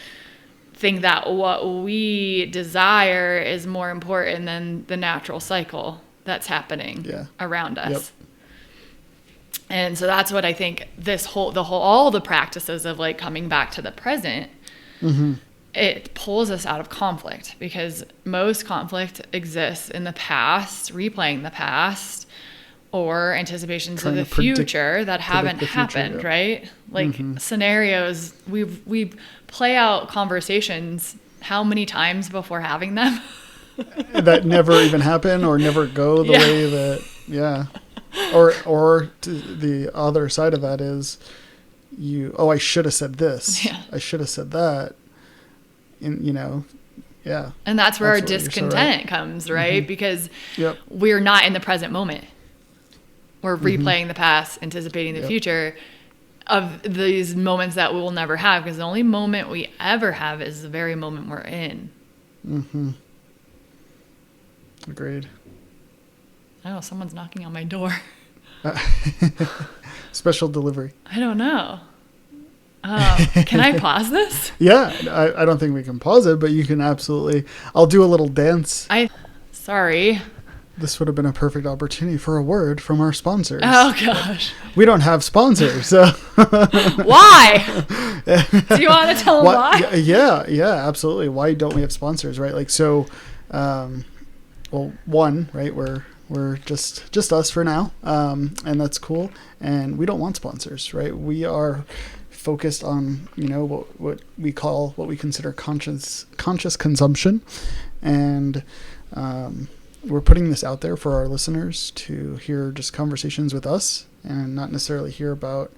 S2: think that what we desire is more important than the natural cycle that's happening around us. Yep. And so that's what I think all the practices of like coming back to the present, mm-hmm. it pulls us out of conflict, because most conflict exists in the past, replaying the past, or anticipations of the future that haven't happened, right? Like mm-hmm. scenarios, we play out conversations how many times before having them?
S1: That never even happen or never go the way that, Or to the other side of that is I should have said this. Yeah. I should have said that.
S2: And that's where our discontent comes, right? Mm-hmm. Because we're not in the present moment. We're replaying mm-hmm. the past, anticipating the future. of these moments that we will never have, because the only moment we ever have is the very moment we're in.
S1: Mm-hmm. Agreed.
S2: Oh, someone's knocking on my door.
S1: Special delivery.
S2: I don't know. Can I pause this?
S1: Yeah, I don't think we can pause it, but you can absolutely. I'll do a little dance.
S2: Sorry.
S1: This would have been a perfect opportunity for a word from our sponsors.
S2: Oh, gosh.
S1: We don't have sponsors, so.
S2: Why? Do you want to tell them why?
S1: Yeah, absolutely. Why don't we have sponsors, right? Like, so, well, one, right, we're just us for now, and that's cool. And we don't want sponsors, right? We are focused on, what we consider conscious consumption, and we're putting this out there for our listeners to hear just conversations with us and not necessarily hear about,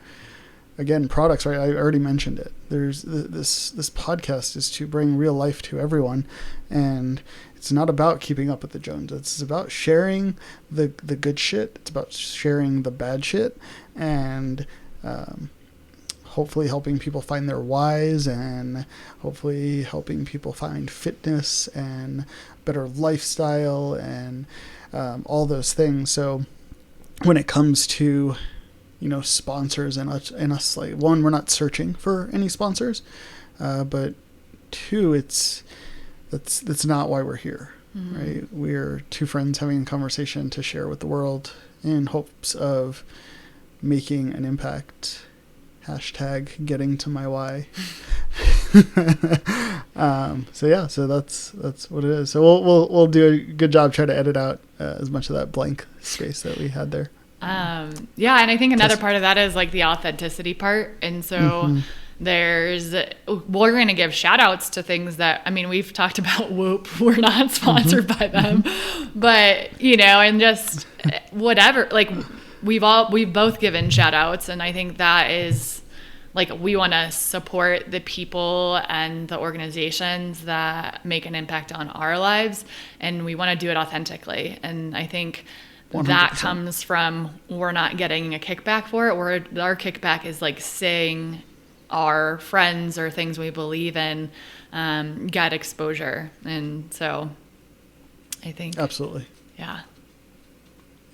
S1: again, products, right? I already mentioned it. There's this podcast is to bring real life to everyone, and it's not about keeping up with the Joneses. It's about sharing the good shit. It's about sharing the bad shit, and hopefully helping people find their whys, and hopefully helping people find fitness and better lifestyle and all those things. So when it comes to sponsors and us, like, one, we're not searching for any sponsors, but two, that's not why we're here. Mm-hmm. Right? We're two friends having a conversation to share with the world in hopes of making an impact. Hashtag getting to my why. So that's what it is. So we'll do a good job trying to edit out as much of that blank space that we had there.
S2: And I think another part of that is like the authenticity part. And so we're going to give shout outs to things that, I mean, we've talked about Whoop. We're not sponsored by them, but and just whatever, like we've both given shout outs. And I think that is like, we want to support the people and the organizations that make an impact on our lives. And we want to do it authentically. And I think 100%. That comes from, we're not getting a kickback for it. Our kickback is like saying our friends or things we believe in get exposure. And so I think
S1: absolutely,
S2: yeah,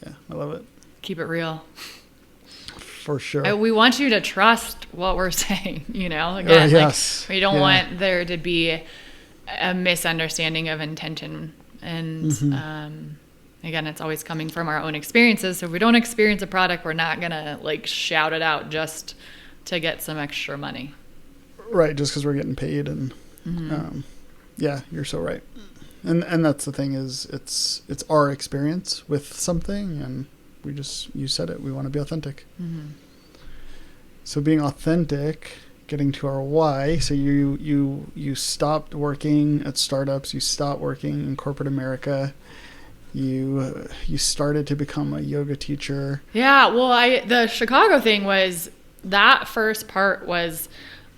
S1: I love it.
S2: Keep it real,
S1: for sure.
S2: We want you to trust what we're saying, again,
S1: yes.
S2: We don't want there to be a misunderstanding of intention. And again, it's always coming from our own experiences. So if we don't experience a product, we're not going to like shout it out just to get some extra money.
S1: Right. Just because we're getting paid. And you're so right. And that's the thing, is it's our experience with something, and you said it, we want to be authentic. Mm-hmm. So being authentic, getting to our why. So you stopped working at startups, you stopped working in corporate America. You started to become a yoga teacher. Yeah,
S2: well, the Chicago thing was, that first part was,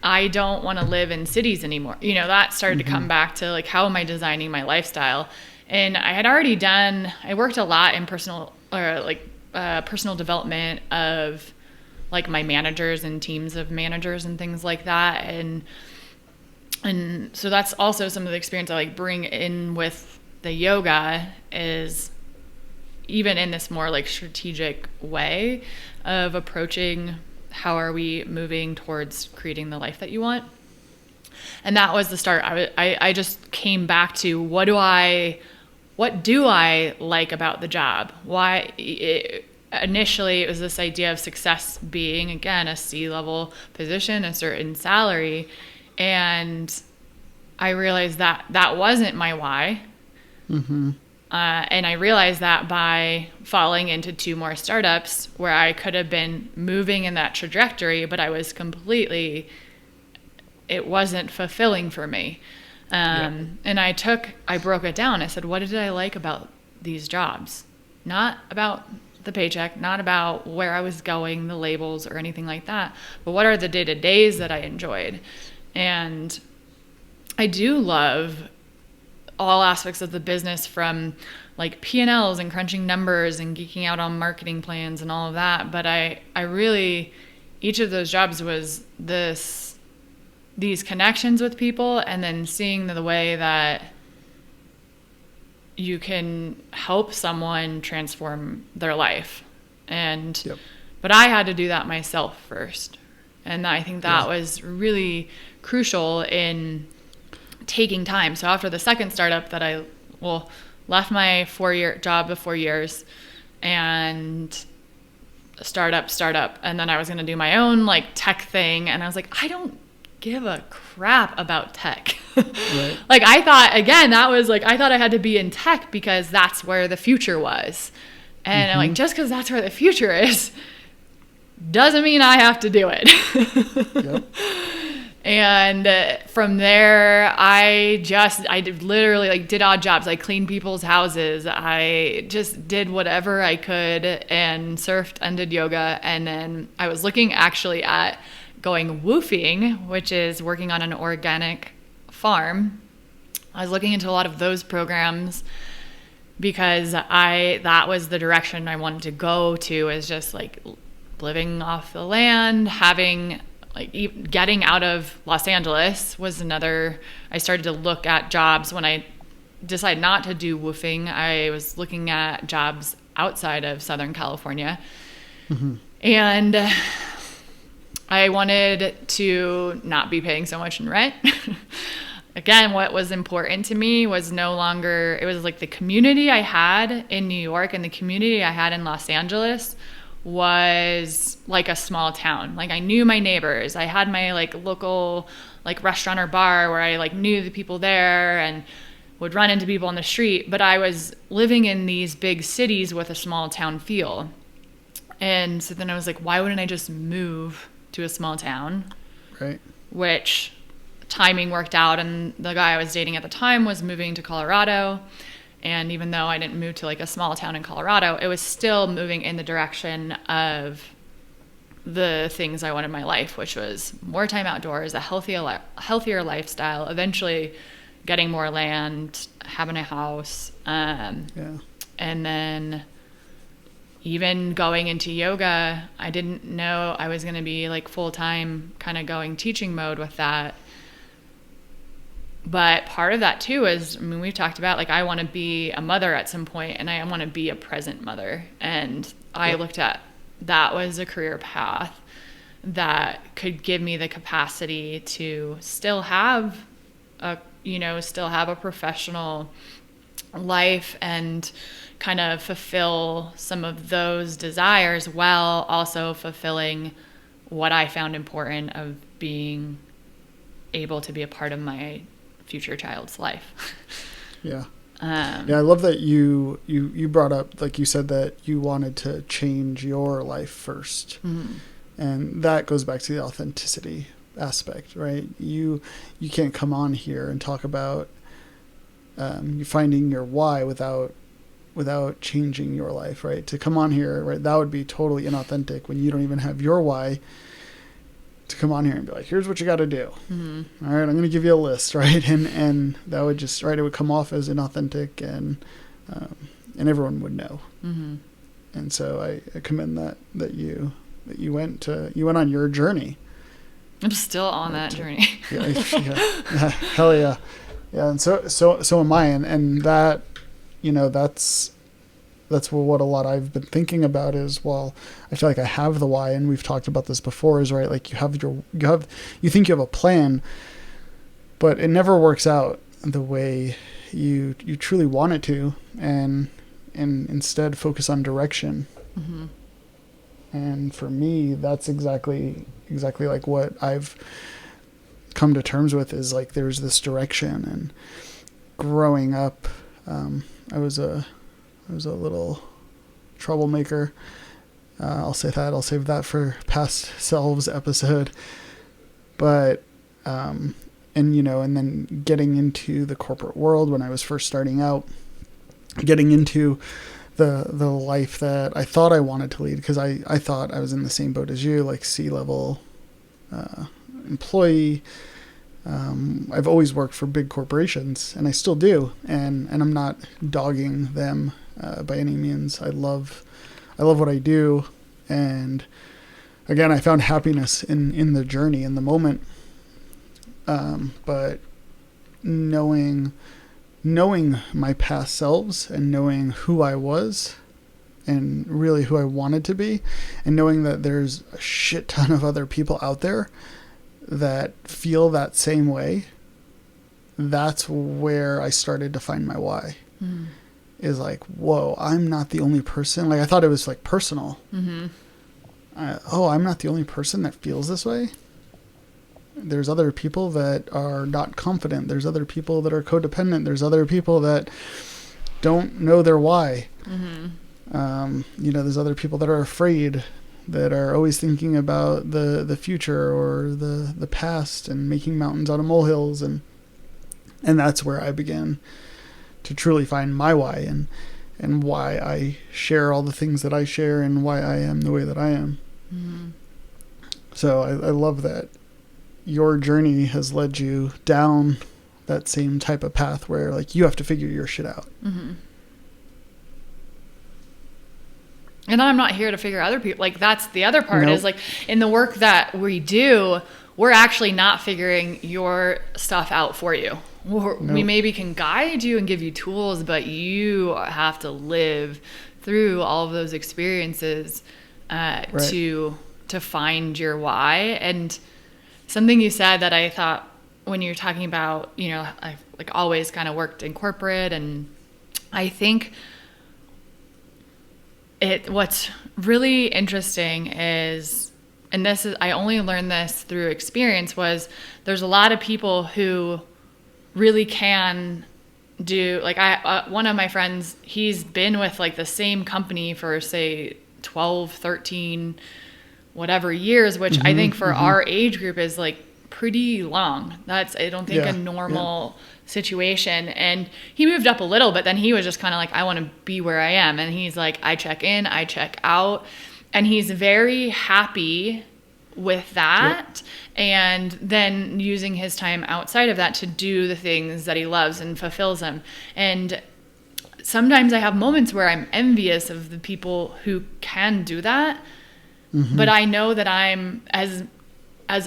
S2: I don't want to live in cities anymore. That started to come back to like, how am I designing my lifestyle? And I had already I worked a lot in personal development of like my managers and teams of managers and things like that. And so that's also some of the experience I like bring in with the yoga, is even in this more like strategic way of approaching, how are we moving towards creating the life that you want? And that was the start. I just came back to, what do I like about the job? Initially it was this idea of success being, again, a C-level position, a certain salary. And I realized that that wasn't my why. Mm-hmm. And I realized that by falling into 2 more startups where I could have been moving in that trajectory, but I was it wasn't fulfilling for me. And I broke it down. I said, what did I like about these jobs? Not about the paycheck, not about where I was going, the labels or anything like that, but what are the day-to-days that I enjoyed? And I do love all aspects of the business, from like P&Ls and crunching numbers and geeking out on marketing plans and all of that. But I really, each of those jobs was these connections with people, and then seeing the way that you can help someone transform their life. And
S1: Yep.
S2: but I had to do that myself first. And I think that was really crucial in taking time. So after the second startup that I left my 4-year job of 4 years and startup, and then I was going to do my own like tech thing, and I was like, I don't give a crap about tech.
S1: Right.
S2: Like I thought, again, that was like, I thought I had to be in tech because that's where the future was. And I'm like, just because that's where the future is doesn't mean I have to do it.
S1: Yep.
S2: And from there, I literally like did odd jobs. I cleaned people's houses. I just did whatever I could and surfed and did yoga. And then I was looking actually at going woofing, which is working on an organic farm. I was looking into a lot of those programs because that was the direction I wanted to go to, is just like living off the land, having like getting out of Los Angeles was another. I started to look at jobs when I decided not to do woofing. I was looking at jobs outside of Southern California. And I wanted to not be paying so much in rent. Again, what was important to me was no longer, it was like the community I had in New York and the community I had in Los Angeles was like a small town. Like I knew my neighbors. I had my like local like restaurant or bar where I like knew the people there and would run into people on the street. But I was living in these big cities with a small town feel. And so then I was like, why wouldn't I just move to a small town?
S1: Right.
S2: Which timing worked out, and the guy I was dating at the time was moving to Colorado. And even though I didn't move to like a small town in Colorado, it was still moving in the direction of the things I wanted in my life, which was more time outdoors, a healthier lifestyle, eventually getting more land, having a house. And then even going into yoga, I didn't know I was going to be like full-time kind of going teaching mode with that. But part of that too is, I mean, we've talked about like I want to be a mother at some point, and I want to be a present mother. And I looked at that was a career path that could give me the capacity to still have a professional life and kind of fulfill some of those desires while also fulfilling what I found important of being able to be a part of my future child's life.
S1: Yeah. I love that you brought up, like you said, that you wanted to change your life first. And that goes back to the authenticity aspect, right? You can't come on here and talk about you finding your why without changing your life, right? To come on here, right, that would be totally inauthentic when you don't even have your why. To come on here and be like, here's what you got to do. All right, I'm going to give you a list, right? And that would just, right, it would come off as inauthentic, and everyone would know. And so I commend that you went on your journey.
S2: I'm still on that journey.
S1: Hell yeah. Yeah, and so am I, and that, that's what a lot I've been thinking about is, well, I feel like I have the why, and we've talked about this before, is right, like you think you have a plan, but it never works out the way you truly want it to, and instead focus on direction. And for me, that's exactly like what I've come to terms with, is like there's this direction. And growing up, I was a little troublemaker. I'll say that. I'll save that for past selves episode. But, and then getting into the corporate world when I was first starting out, getting into the life that I thought I wanted to lead, because I thought I was in the same boat as you, like C-level employee. I've always worked for big corporations, and I still do, and I'm not dogging them by any means. I love what I do, and again, I found happiness in the journey, in the moment. But knowing my past selves and knowing who I was and really who I wanted to be, and knowing that there's a shit ton of other people out there that feel that same way, that's where I started to find my why. Mm-hmm. Is like, whoa, I'm not the only person. Like, I thought it was like personal. Mm-hmm. I'm not the only person that feels this way. There's other people that are not confident. There's other people that are codependent. There's other people that don't know their why. Mm-hmm. There's other people that are afraid, that are always thinking about the future or the past and making mountains out of molehills. And that's where I began to truly find my why and why I share all the things that I share and why I am the way that I am. Mm-hmm. So I love that your journey has led you down that same type of path where like you have to figure your shit out. Mm-hmm.
S2: And I'm not here to figure other people. Like, that's the other part. Nope. Is like in the work that we do, we're actually not figuring your stuff out for you. Nope. We maybe can guide you and give you tools, but you have to live through all of those experiences right. to find your why. And something you said that I thought when you were talking about, I've like always kind of worked in corporate, and I think what's really interesting is, and this is, I only learned this through experience, was there's a lot of people who really can do, like one of my friends, he's been with like the same company for say 12, 13, whatever years, which I think for our age group is like pretty long. That's, I don't think a normal situation. And he moved up a little, but then he was just kind of like, I want to be where I am. And he's like, I check in, I check out. And he's very happy with that. Yep. And then using his time outside of that to do the things that he loves and fulfills him. And sometimes I have moments where I'm envious of the people who can do that. Mm-hmm. But I know that I'm as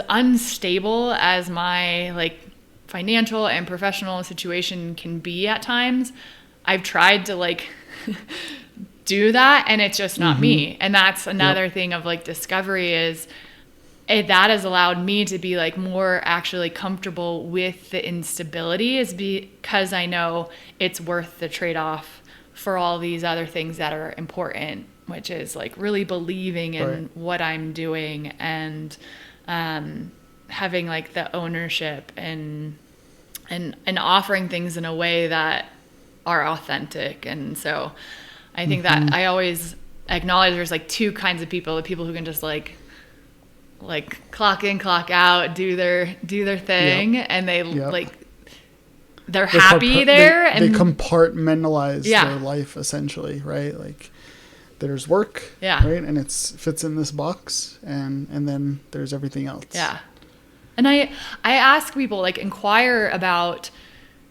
S2: unstable as my like financial and professional situation can be at times. I've tried to like do that, and it's just not me. And that's another thing of like discovery is that has allowed me to be like more actually comfortable with the instability, is because I know it's worth the trade-off for all these other things that are important, which is like really believing in what I'm doing and having like the ownership and offering things in a way that are authentic. And so I think that I always acknowledge there's like two kinds of people: the people who can just like clock in, clock out, do their thing, and they like they're happy there, and
S1: they compartmentalize their life essentially, right? Like there's work, right, and it fits in this box, and then there's everything else.
S2: Yeah. And I ask people, like, inquire about,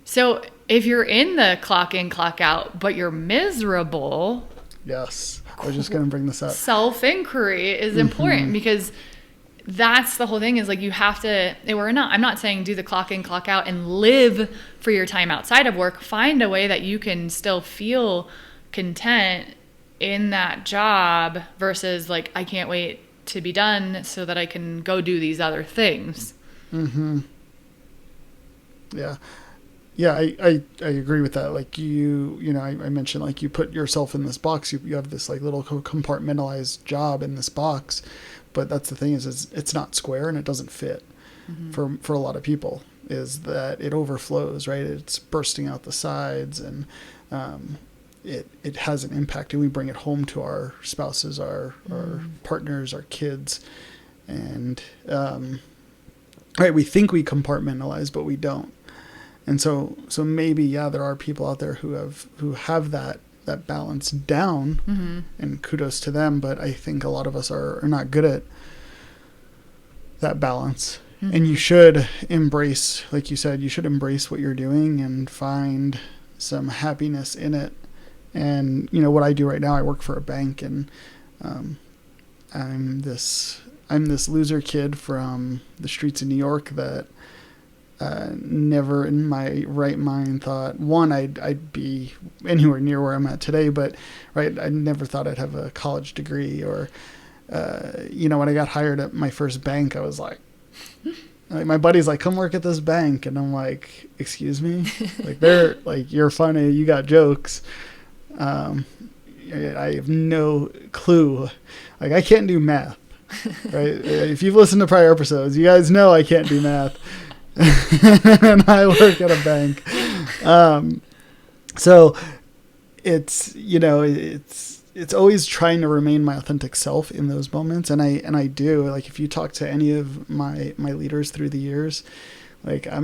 S2: so if you're in the clock in, clock out, but you're miserable.
S1: Yes. I was just going to bring this up.
S2: Self-inquiry is important, because that's the whole thing, is like you have to, I'm not saying do the clock in, clock out and live for your time outside of work. Find a way that you can still feel content in that job versus like, I can't wait to be done so that I can go do these other things.
S1: Mm-hmm. Yeah. Yeah, I agree with that. Like I mentioned, like you put yourself in this box, you have this like little compartmentalized job in this box, but that's the thing is it's not square and it doesn't fit for a lot of people, is that it overflows, right? It's bursting out the sides, and it has an impact, and we bring it home to our spouses, our partners, our kids, and right, we think we compartmentalize, but we don't. And so maybe there are people out there who have that balance down, and kudos to them. But I think a lot of us are not good at that balance. And you should embrace, like you said, what you're doing and find some happiness in it. And what I do right now, I work for a bank, and I'm this I'm this loser kid from the streets of New York that never in my right mind thought, one, I'd be anywhere near where I'm at today, but right, I never thought I'd have a college degree, or when I got hired at my first bank, I was like my buddy's like, come work at this bank, and I'm like, excuse me? Like, they're like, you're funny, you got jokes. I have no clue. Like, I can't do math, right? If you've listened to prior episodes, you guys know I can't do math. And I work at a bank. So it's, it's always trying to remain my authentic self in those moments. And I do. Like, if you talk to any of my leaders through the years, like, I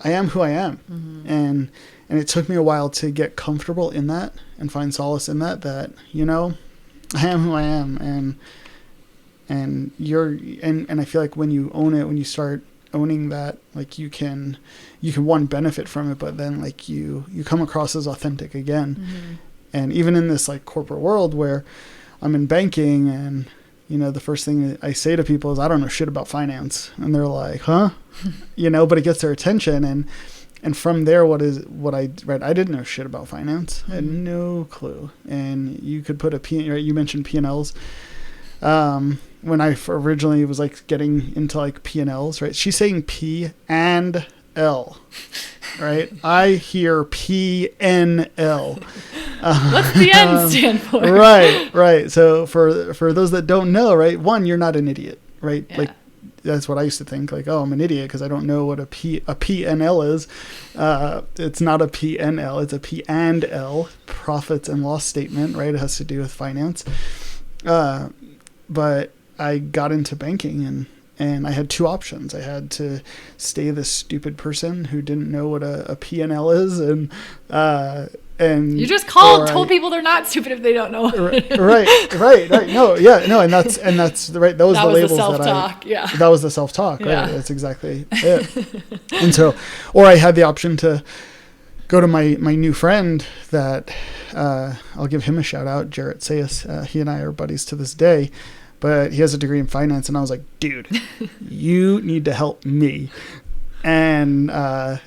S1: am who I am. Mm-hmm. And it took me a while to get comfortable in that and find solace in that, I am who I am. And I feel like when you own it, when you start owning that, like, you can one, benefit from it, but then, like, you come across as authentic again. Mm-hmm. And even in this, like, corporate world where I'm in banking, and the first thing that I say to people is, I don't know shit about finance, and they're like, huh? But it gets their attention, and from there, I didn't know shit about finance. Mm-hmm. I had no clue. And you could put you mentioned P&Ls. When I originally was, like, getting into, like, P&Ls, right? She's saying P and L, right? I hear P-N-L.
S2: What's the N stand for?
S1: Right. So for those that don't know, right? One, you're not an idiot, right? Yeah. Like, that's what I used to think, like, oh, I'm an idiot because I don't know what a P&L is. It's not a P&L, it's a P and L, profits and loss statement, right? It has to do with finance. But I got into banking, and I had two options. I had to stay this stupid person who didn't know what a P&L is, and you just
S2: told people they're not stupid if they don't know.
S1: Right. No, and that's right. Those were the labels
S2: self-talk.
S1: That was the self-talk. Right.
S2: Yeah.
S1: That's exactly it. And so, or I had the option to go to my new friend that I'll give him a shout out, Jarrett Sayas. He and I are buddies to this day, but he has a degree in finance, and I was like, dude, you need to help me. And I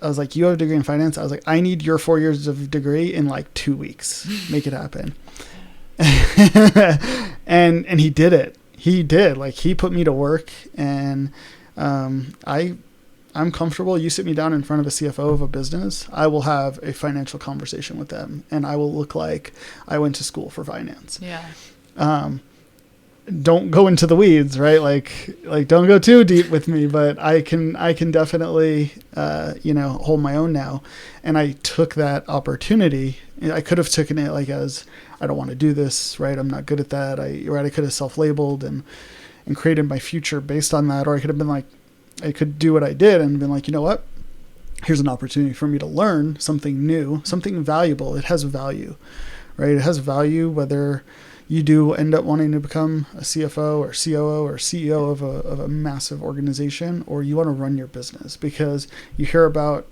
S1: was like, you have a degree in finance? I was like, I need your 4 years of degree in, like, 2 weeks. Make it happen. and he did it. He did. Like, he put me to work, and I'm comfortable. You sit me down in front of a CFO of a business, I will have a financial conversation with them, and I will look like I went to school for finance.
S2: Yeah.
S1: Don't go into the weeds, right? Like don't go too deep with me, but I can definitely, hold my own now. And I took that opportunity. I could have taken it like as, I don't want to do this, right? I'm not good at that. I could have self-labeled and created my future based on that. Or I could have been like, I could do what I did and been like, you know what? Here's an opportunity for me to learn something new, something valuable. It has value, right? It has value whether you do end up wanting to become a CFO or COO or CEO of a massive organization, or you want to run your business, because you hear about,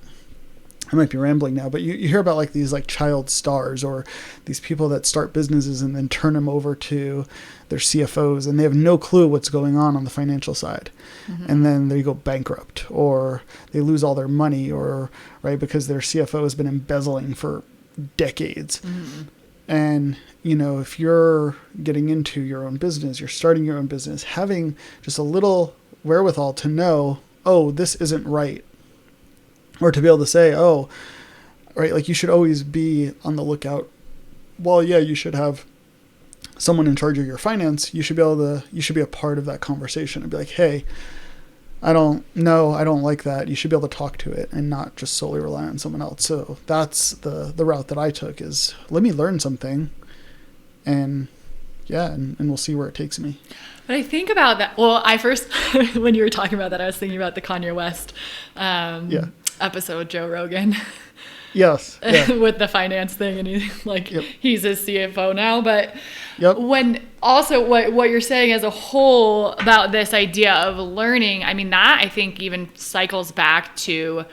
S1: I might be rambling now, but you hear about, like, these, like, child stars, or these people that start businesses and then turn them over to their CFOs, and they have no clue what's going on the financial side. Mm-hmm. And then they go bankrupt, or they lose all their money, or right, because their CFO has been embezzling for decades. Mm-hmm. And, if you're getting into your own business, you're starting your own business, having just a little wherewithal to know, oh, this isn't right. Or to be able to say, oh, right, like, you should always be on the lookout. Well, yeah, you should have someone in charge of your finance. You should be a part of that conversation and be like, hey, I don't like that. You should be able to talk to it and not just solely rely on someone else. So that's the route that I took, is let me learn something, and we'll see where it takes me.
S2: But I think about that. Well, I first, when you were talking about that, I was thinking about the Kanye West episode, Joe Rogan.
S1: Yes. Yeah.
S2: With the finance thing, and he's his CFO now. But
S1: when
S2: also what you're saying as a whole about this idea of learning, I mean, that I think even cycles back to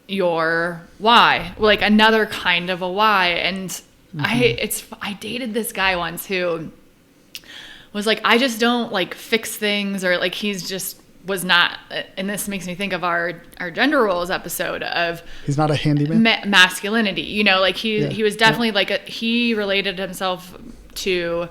S2: your why, like another kind of a why. And I dated this guy once who was like, I just don't like fix things, or like he's just was not, and this makes me think of our gender roles episode of
S1: he's not a handyman,
S2: masculinity, you know, like he was definitely like he related himself to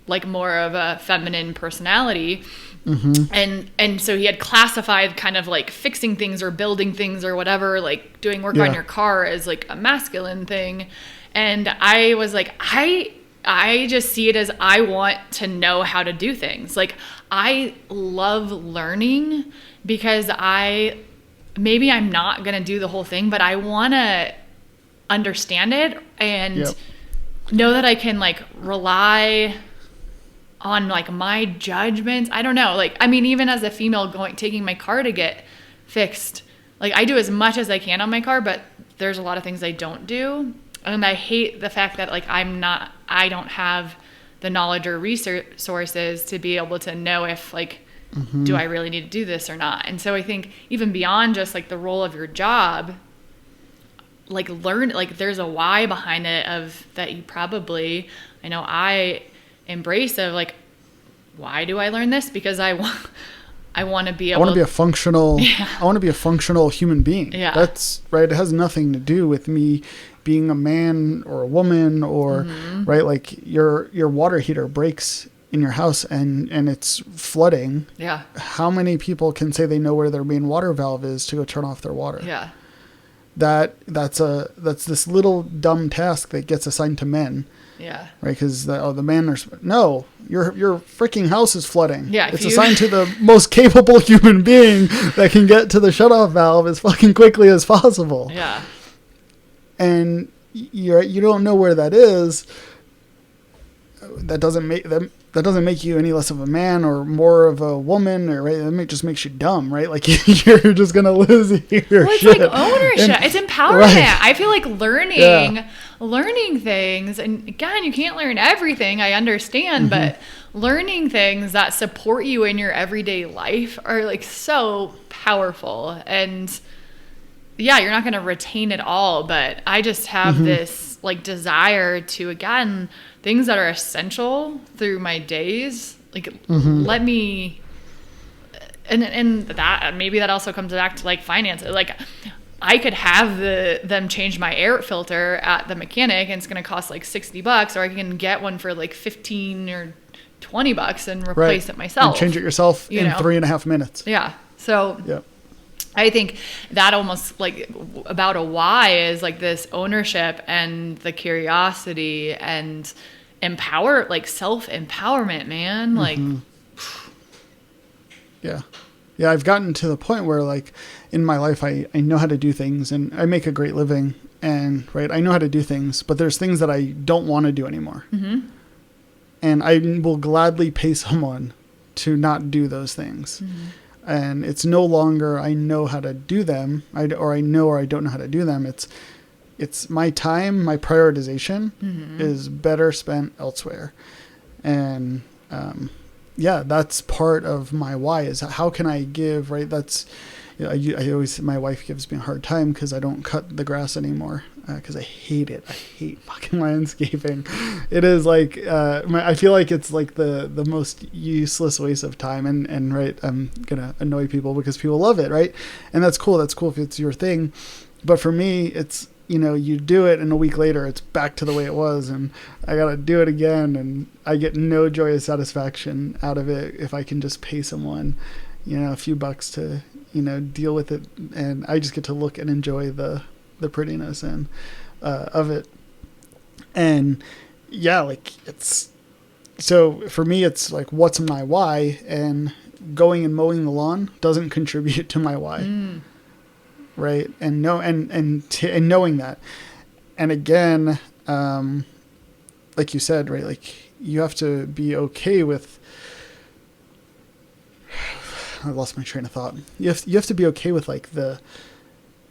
S2: like more of a feminine personality. And so he had classified kind of like fixing things or building things or whatever, like doing work on your car as like a masculine thing. And I was like, I just see it as I want to know how to do things. Like I love learning because maybe I'm not going to do the whole thing, but I want to understand it and know that I can like rely on like my judgments. I don't know. Like, I mean, even as a female taking my car to get fixed, like I do as much as I can on my car, but there's a lot of things I don't do. And I hate the fact that like I don't have the knowledge or resources to be able to know if like, do I really need to do this or not? And so I think even beyond just like the role of your job, like there's a why behind it of that you probably, I know I embrace of like, why do I learn this? Because I want to be able,
S1: I want to be a functional, I want to be a functional human being.
S2: Yeah.
S1: That's right. It has nothing to do with me being a man or a woman or right. Like your water heater breaks in your house and it's flooding.
S2: Yeah.
S1: How many people can say they know where their main water valve is to go turn off their water?
S2: Yeah.
S1: That's this little dumb task that gets assigned to men.
S2: Yeah.
S1: Right, because the man are no, your freaking house is flooding.
S2: Yeah,
S1: it's assigned to the most capable human being that can get to the shutoff valve as fucking quickly as possible.
S2: Yeah.
S1: And you don't know where that is. That doesn't make you any less of a man or more of a woman, or right? That just makes you dumb, right? Like you're just gonna lose your
S2: it's
S1: shit.
S2: Like ownership. It's empowerment. Right. I feel like learning things, and again, you can't learn everything. I understand, but learning things that support you in your everyday life are like so powerful. And yeah, you're not going to retain it all, but I just have this like desire to, again, things that are essential through my days, like let me, and that maybe that also comes back to like finance. Like I could have them change my air filter at the mechanic and it's going to cost like $60, or I can get one for like 15 or $20 and replace it myself.
S1: And change it yourself in 3.5 minutes.
S2: Yeah. So I think that almost like about a why is like this ownership and the curiosity and self-empowerment, man. Like,
S1: yeah, I've gotten to the point where like in my life, I know how to do things and I make a great living and right. I know how to do things, but there's things that I don't want to do anymore. And I will gladly pay someone to not do those things. And it's no longer I know how to do them, or I don't know how to do them. It's my time, my prioritization is better spent elsewhere. And that's part of my why is how can I give, right? That's, I always, my wife gives me a hard time because I don't cut the grass anymore because I hate it. I hate fucking landscaping. It is like, I feel like it's like the most useless waste of time. And right, I'm going to annoy people because people love it, right? And that's cool. That's cool if it's your thing. But for me, it's, you do it and a week later it's back to the way it was and I got to do it again. And I get no joyous satisfaction out of it if I can just pay someone, a few bucks to, deal with it. And I just get to look and enjoy the prettiness and of it. And yeah, like so for me, it's like, what's my why? And going and mowing the lawn doesn't contribute to my why. Right. And knowing that. And again, like you said, right, like you have to be okay with, I lost my train of thought. You have to be okay with like the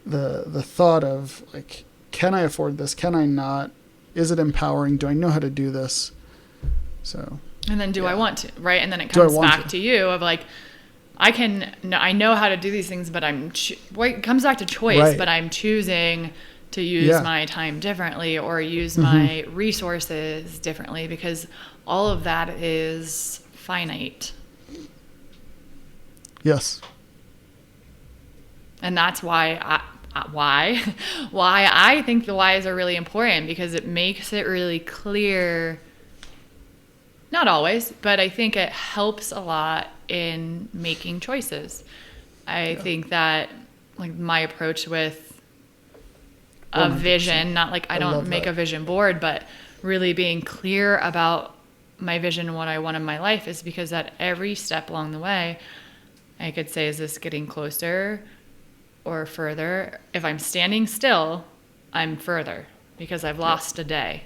S1: thought of like, can I afford this? Can I not? Is it empowering? Do I know how to do this? So. And
S2: then I want to, right? And then it comes back to you of like, I know how to do these things, but it comes back to choice, right. But I'm choosing to use my time differently or use my resources differently because all of that is finite.
S1: Yes.
S2: And that's why I think the whys are really important, because it makes it really clear. Not always, but I think it helps a lot in making choices. I think that, like, my approach with a
S1: 100%.
S2: vision, not like I don't make a vision board, but really being clear about my vision and what I want in my life, is because at every step along the way, I could say, is this getting closer or further? If I'm standing still, I'm further, because I've lost a day.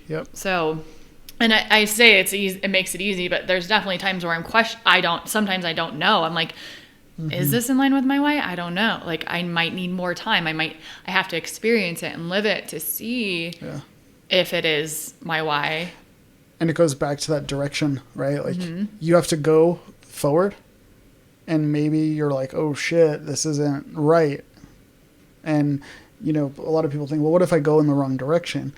S1: Yep.
S2: So, and I say it's easy, it makes it easy, but there's definitely times where sometimes I don't know. I'm like, is this in line with my why? I don't know. Like, I might need more time. I have to experience it and live it to see if it is my why.
S1: And it goes back to that direction, right? Like, you have to go forward, and maybe you're like, oh shit, this isn't right. And, you know, a lot of people think, well, what if I go in the wrong direction?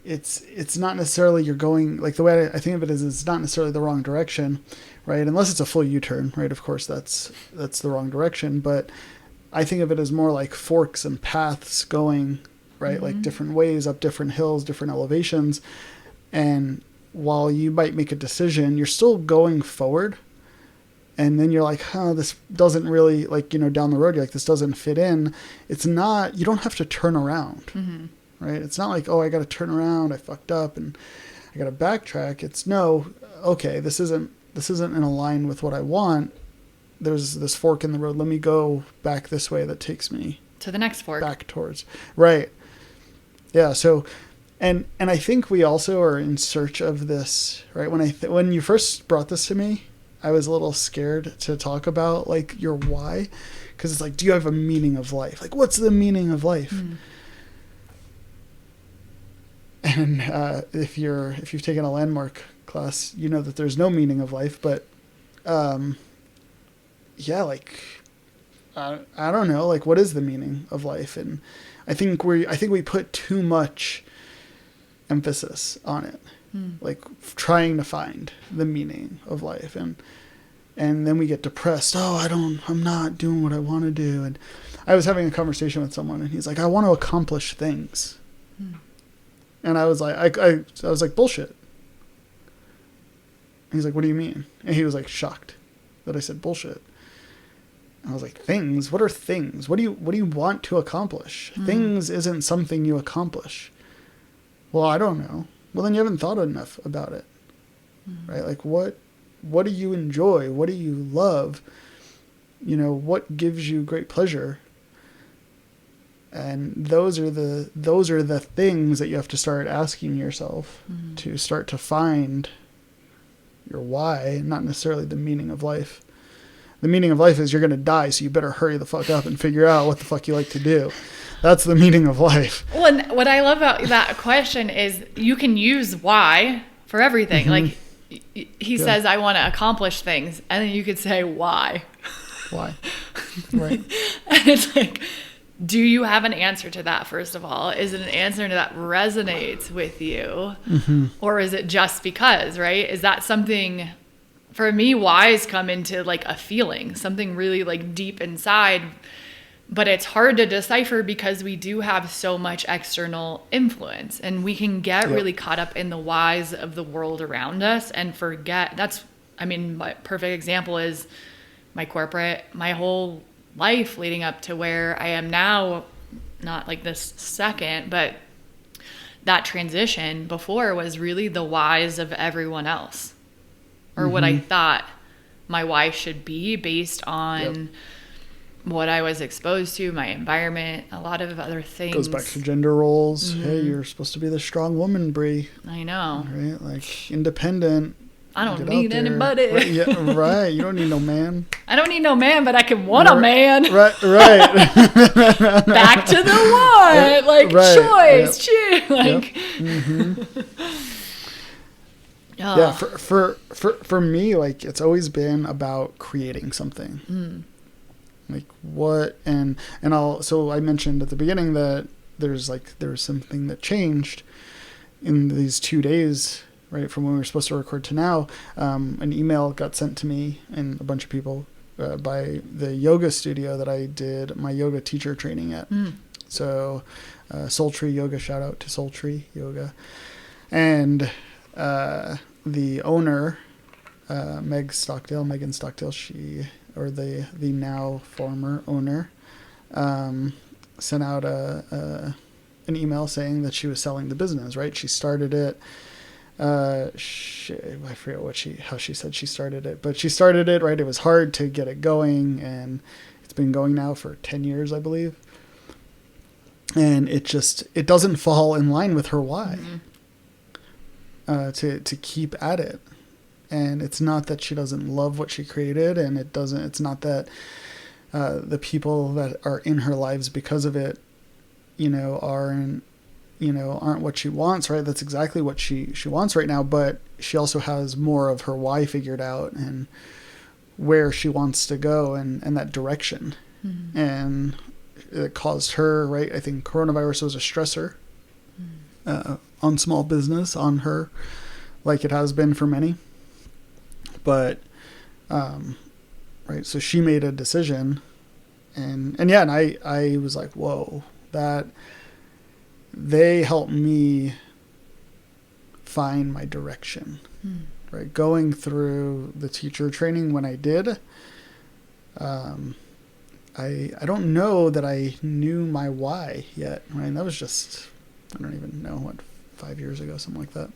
S1: It's not necessarily you're going, like, the way I think of it is, it's not necessarily the wrong direction, right? Unless it's a full U-turn, right? Of course, that's the wrong direction. But I think of it as more like forks and paths going, right? Like different ways up different hills, different elevations. And while you might make a decision, you're still going forward. And then you're like, this doesn't really, like, you know, down the road, you're like, this doesn't fit in. It's not, you don't have to turn around, right? It's not like, oh, I got to turn around, I fucked up and I got to backtrack. It's no, okay, this isn't in line with what I want. There's this fork in the road. Let me go back this way that takes me
S2: to the next fork.
S1: Back towards. Right. Yeah. So, and I think we also are in search of this, right? When you first brought this to me, I was a little scared to talk about, like, your why, because it's like, do you have a meaning of life? Like, what's the meaning of life? And if you've taken a landmark class, you know that there's no meaning of life. But yeah, like, I don't know, like, what is the meaning of life? And I think we put too much emphasis on it, like trying to find the meaning of life, and then we get depressed. I'm not doing what I want to do. And I was having a conversation with someone, and he's like, I want to accomplish things. And I was like, I was like, bullshit. He's like, what do you mean? And he was like shocked that I said bullshit. I was like, things? What are things? What do you want to accomplish? Things isn't something you accomplish. Well, I don't know. Well, then you haven't thought enough about it, right? Like, what do you enjoy? What do you love? You know, what gives you great pleasure? And those are the things that you have to start asking yourself to start to find your why, not necessarily the meaning of life. The meaning of life is you're going to die, so you better hurry the fuck up and figure out what the fuck you like to do. That's the meaning of life.
S2: Well, and what I love about that question is you can use why for everything. Like, he says, I want to accomplish things. And then you could say, why?
S1: Why? Right.
S2: And it's like, do you have an answer to that, first of all? Is it an answer that resonates with you? Or is it just because, right? Is that something... For me, whys come into, like, a feeling, something really, like, deep inside, but it's hard to decipher because we do have so much external influence, and we can get really caught up in the whys of the world around us and forget. My perfect example is my whole life leading up to where I am now, not like this second, but that transition before was really the whys of everyone else. Or what I thought my why should be based on what I was exposed to, my environment, a lot of other things.
S1: Goes back to gender roles. Hey, you're supposed to be the strong woman, Bre.
S2: I know.
S1: Right? Like, independent.
S2: I don't need anybody.
S1: Right, yeah, right. You don't need no man.
S2: I don't need no man, but I can want a man.
S1: Right.
S2: Back to the one. Like, choice. Choose. Like.
S1: Yeah, for me, like, it's always been about creating something. Like, what, and so I mentioned at the beginning that there was something that changed in these 2 days right, from when we were supposed to record to now, an email got sent to me and a bunch of people by the yoga studio that I did my yoga teacher training at. So Soul Tree Yoga, shout out to Soul Tree Yoga. And the owner, Megan Stockdale, the now former owner, sent out an email saying that she was selling the business, right? She started it. I forget how she said she started it, but she started it, right? It was hard to get it going, and it's been going now for 10 years, I believe. And it doesn't fall in line with her why, to keep at it. And it's not that she doesn't love what she created, and it's not that the people that are in her lives because of it, aren't what she wants, right? That's exactly what she wants right now, but she also has more of her why figured out and where she wants to go and that direction. And it caused her, right? I think coronavirus was a stressor on small business, on her, like it has been for many. But, right. So she made a decision and I was like, whoa, that they helped me find my direction, right? Going through the teacher training when I did, I don't know that I knew my why yet, right? That was just, I don't even know, 5 years ago, something like that.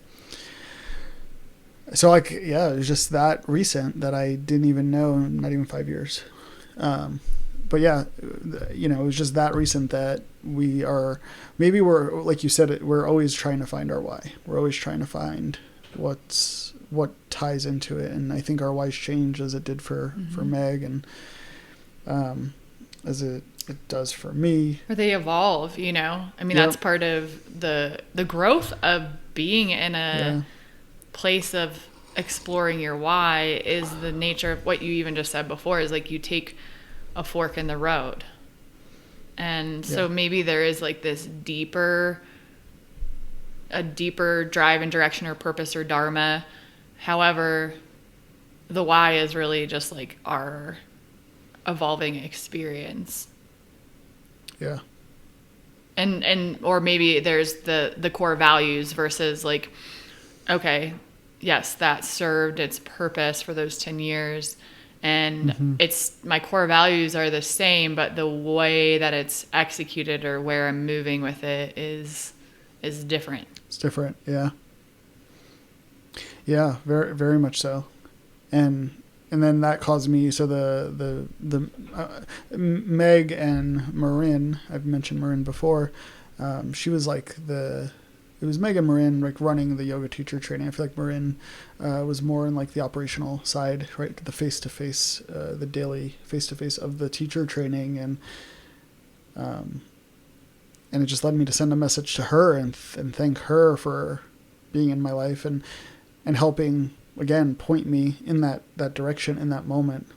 S1: So it was just that recent that I didn't even know, not even 5 years. But yeah, it was just that recent that we're, like you said, we're always trying to find our why. We're always trying to find what ties into it. And I think our why's change as it did for Meg and as it does for me.
S2: Or they evolve, that's part of the growth of being in a place of exploring your why is the nature of what you even just said before, is like you take a fork in the road. And so maybe there is like this deeper drive and direction or purpose or dharma. However, the why is really just like our evolving experience.
S1: Yeah.
S2: And or maybe there's the core values versus like, okay, yes, that served its purpose for those 10 years. And it's my core values are the same, but the way that it's executed or where I'm moving with it is different.
S1: It's different. Yeah. Yeah, very, very much so. And then that caused me, so the Meg and Marin, I've mentioned Marin before. She was like it was Meg and Marin like running the yoga teacher training. I feel like Marin was more in like the operational side, right? The face-to-face, the daily face-to-face of the teacher training. And it just led me to send a message to her and thank her for being in my life and helping, again, point me in that direction in that moment.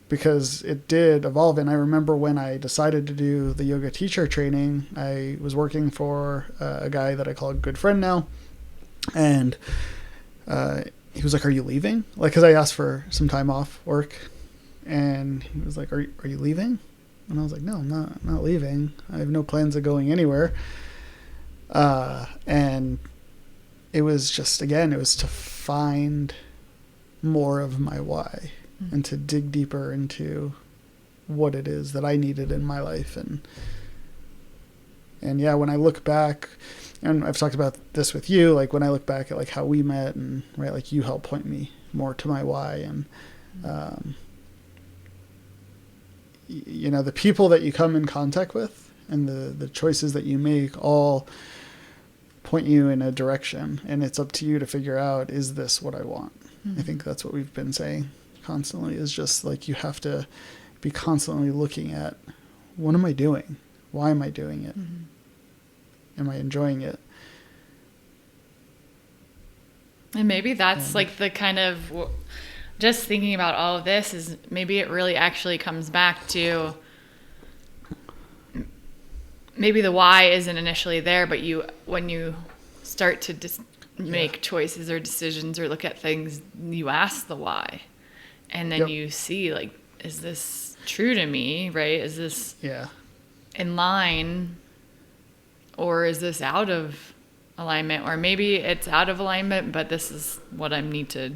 S1: Because it did evolve. And I remember when I decided to do the yoga teacher training, I was working for a guy that I call a good friend now. And he was like, "Are you leaving?" Like, because I asked for some time off work. And he was like, are you leaving? And I was like, "No, I'm not leaving. I have no plans of going anywhere." And it was just, again, it was to find more of my why. And to dig deeper into what it is that I needed in my life. And yeah, when I look back, and I've talked about this with you, like when I look back at like how we met and right, like you helped point me more to my why. And, the people that you come in contact with and the choices that you make all point you in a direction, and it's up to you to figure out, is this what I want? I think that's what we've been saying constantly, is just like you have to be constantly looking at, what am I doing? Why am I doing it? Am I enjoying it?
S2: And maybe that's like the kind of, just thinking about all of this is maybe it really actually comes back to maybe the why isn't initially there, but when you start to make choices or decisions or look at things, you ask the why. And then you see, like, is this true to me, right? Is this in line, or is this out of alignment? Or maybe it's out of alignment, but this is what I need to,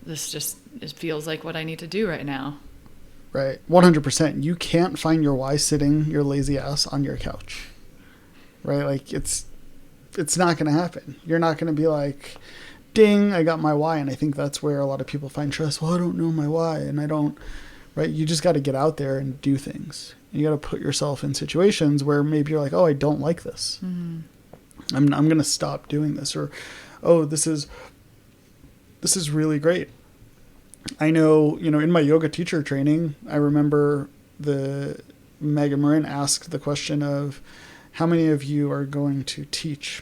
S2: it feels like what I need to do right now.
S1: Right. 100%. You can't find your why sitting your lazy ass on your couch. Right? Like, it's not going to happen. You're not going to be like, ding, I got my why. And I think that's where a lot of people find trust. Well, I don't know my why. And I don't, right? You just got to get out there and do things. You got to put yourself in situations where maybe you're like, oh, I don't like this. Mm-hmm. I'm going to stop doing this. Or, oh, this is really great. I know, in my yoga teacher training, I remember Megan Marin asked the question of, how many of you are going to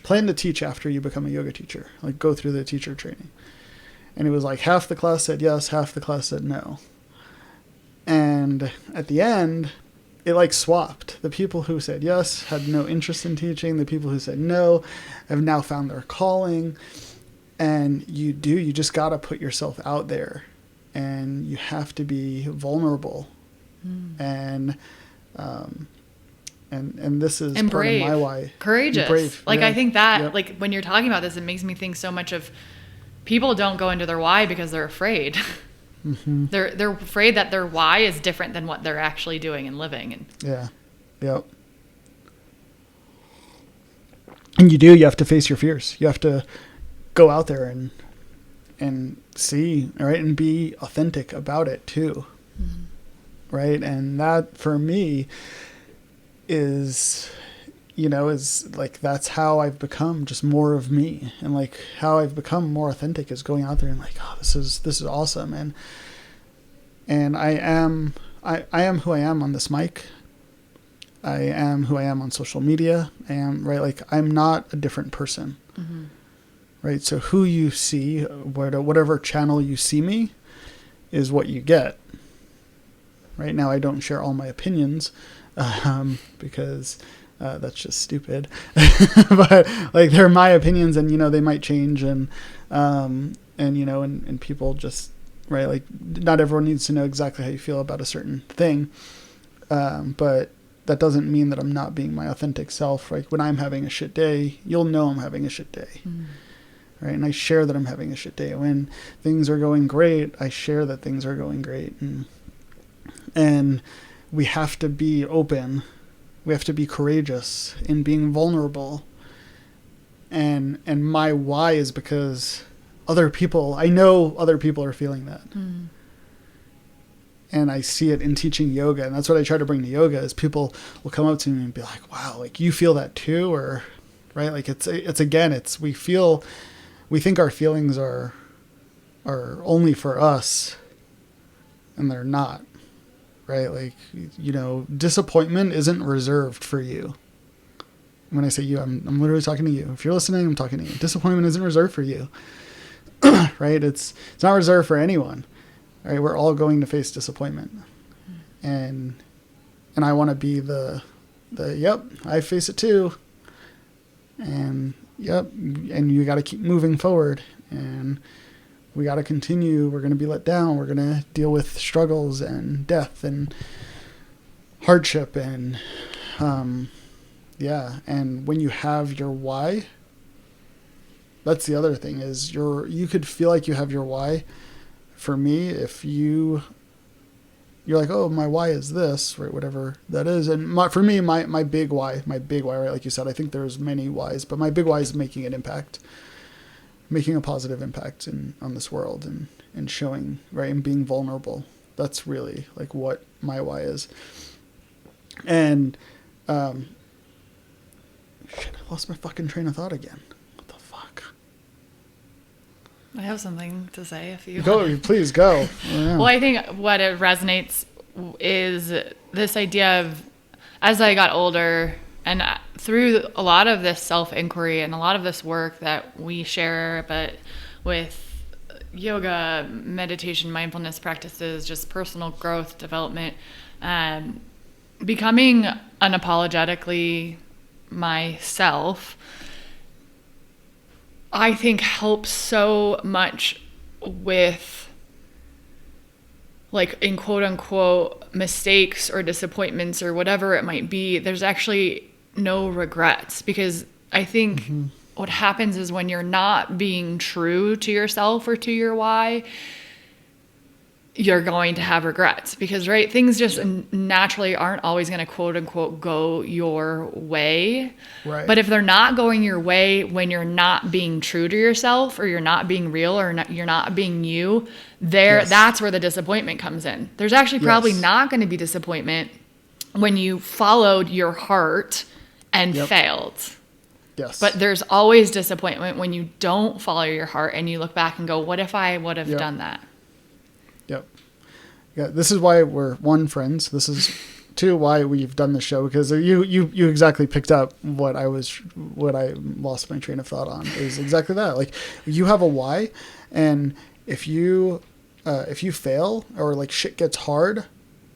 S1: plan to teach after you become a yoga teacher? Like, go through the teacher training. And it was like half the class said yes, half the class said no. And at the end, it like swapped. The people who said yes had no interest in teaching. The people who said no have now found their calling. And you just got to put yourself out there. And you have to be vulnerable. And this is
S2: and
S1: part
S2: brave.
S1: of my why.
S2: Courageous.
S1: Brave.
S2: Like, I think that, like, when you're talking about this, it makes me think so much of people don't go into their why because they're afraid. Mm-hmm. They're afraid that their why is different than what they're actually doing and living. And
S1: And you have to face your fears. You have to go out there and see, right, and be authentic about it too. Mm-hmm. Right? And that, for me, is like, that's how I've become just more of me. And like, how I've become more authentic is going out there and like, oh, this is awesome. And I am who I am on this mic. I am who I am on social media. I am, right? Like, I'm not a different person. Mm-hmm. Right? So who you see, whatever channel you see me, is what you get. Right now, I don't share all my opinions, because that's just stupid. But like, they're my opinions, and they might change, and people just, right, like, not everyone needs to know exactly how you feel about a certain thing, but that doesn't mean that I'm not being my authentic self. Like, when I'm having a shit day, you'll know I'm having a shit day. Mm. Right? And I share that I'm having a shit day. When things are going great, I share that things are going great. And we have to be open. We have to be courageous in being vulnerable. And my why is because I know other people are feeling that. Mm. And I see it in teaching yoga. And that's what I try to bring to yoga, is people will come up to me and be like, wow, like, you feel that too? Or, right? Like, we think our feelings are only for us, and they're not. Right? Like, disappointment isn't reserved for you. When I say you, I'm literally talking to you. If you're listening, I'm talking to you. Disappointment isn't reserved for you. Right? It's not reserved for anyone. Right? We're all going to face disappointment. And I want to be the yep, I face it too. And yep, and you got to keep moving forward, and we got to continue. We're going to be let down. We're going to deal with struggles and death and hardship. And, and when you have your why, that's the other thing, is you could feel like you have your why. For me, if you're like, oh, my why is this, right? Whatever that is. And for me, my big why, right? Like you said, I think there's many whys, but my big why is making an impact. Making a positive impact on this world, and showing, right, and being vulnerable. That's really like what my why is. And shit, I lost my fucking train of thought again. What the fuck?
S2: I have something to say if you
S1: please go.
S2: Yeah. Well, I think what it resonates is this idea of, as I got older, and through a lot of this self-inquiry and a lot of this work that we share, but with yoga, meditation, mindfulness practices, just personal growth, development, becoming unapologetically myself, I think helps so much with, like, in quote unquote mistakes or disappointments or whatever it might be, there's actually no regrets, because I think what happens is when you're not being true to yourself or to your why, you're going to have regrets, because, right, things just naturally aren't always going to quote unquote go your way.
S1: Right.
S2: But if they're not going your way when you're not being true to yourself, or you're not being real, or you're not being you, that's where the disappointment comes in. There's actually probably not going to be disappointment when you followed your heart and failed.
S1: Yes.
S2: But there's always disappointment when you don't follow your heart and you look back and go, what if I would have done that?
S1: Yep. Yeah, this is why we're, one, friends. This is, two, why we've done the show, because you exactly picked up what I lost my train of thought on, is exactly that. Like, you have a why, and if you fail, or like shit gets hard,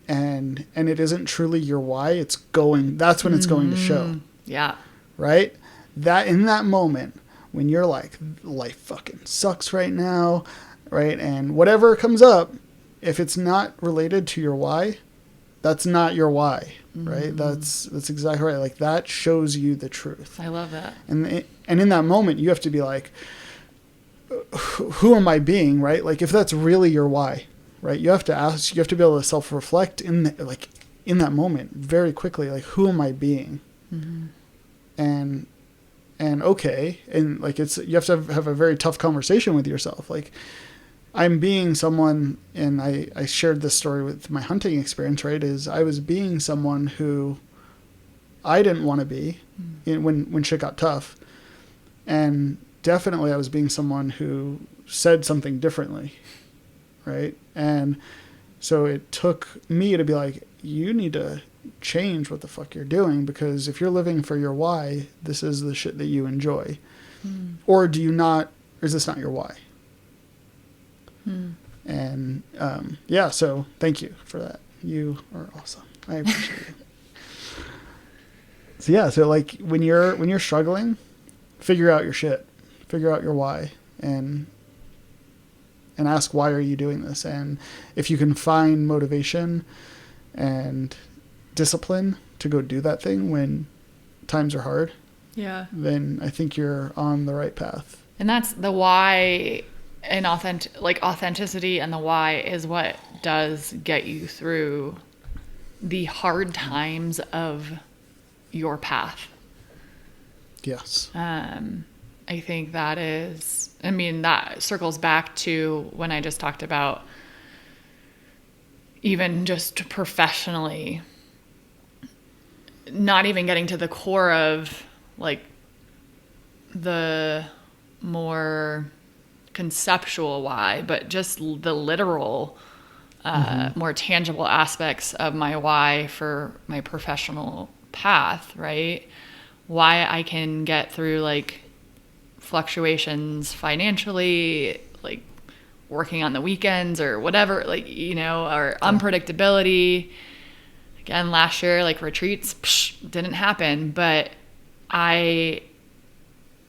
S1: and it isn't truly your why, that's when it's going to show.
S2: Yeah.
S1: Right? That in that moment when you're like, life fucking sucks right now, right? And whatever comes up, if it's not related to your why, that's not your why, right? That's exactly right. Like, that shows you the truth.
S2: I love that.
S1: And in that moment, you have to be like, who am I being, right? Like, if that's really your why, right? You have to ask, you have to be able to self-reflect in that moment very quickly, like, who am I being? And okay, and like, you have to have a very tough conversation with yourself. Like, I'm being someone, and I shared this story with my hunting experience, right? Is I was being someone who I didn't want to be when shit got tough. And definitely I was being someone who said something differently, right? And so it took me to be like, you need to change what the fuck you're doing, because if you're living for your why, this is the shit that you enjoy. Or do you not, or is this not your why? And so thank you for that. You are awesome. I appreciate it. So like, when you're struggling, figure out your shit, figure out your why, and ask, why are you doing this? And if you can find motivation and discipline to go do that thing when times are hard, then I think you're on the right path.
S2: And that's the why. And authenticity and the why is what does get you through the hard times of your path.
S1: Yes.
S2: I think that circles back to when I just talked about, even just professionally, not even getting to the core of, like, the more conceptual why, but just the literal, more tangible aspects of my why for my professional path, right? Why I can get through, like, fluctuations financially, like working on the weekends or whatever, like, or unpredictability. Again, last year, like, retreats didn't happen, but I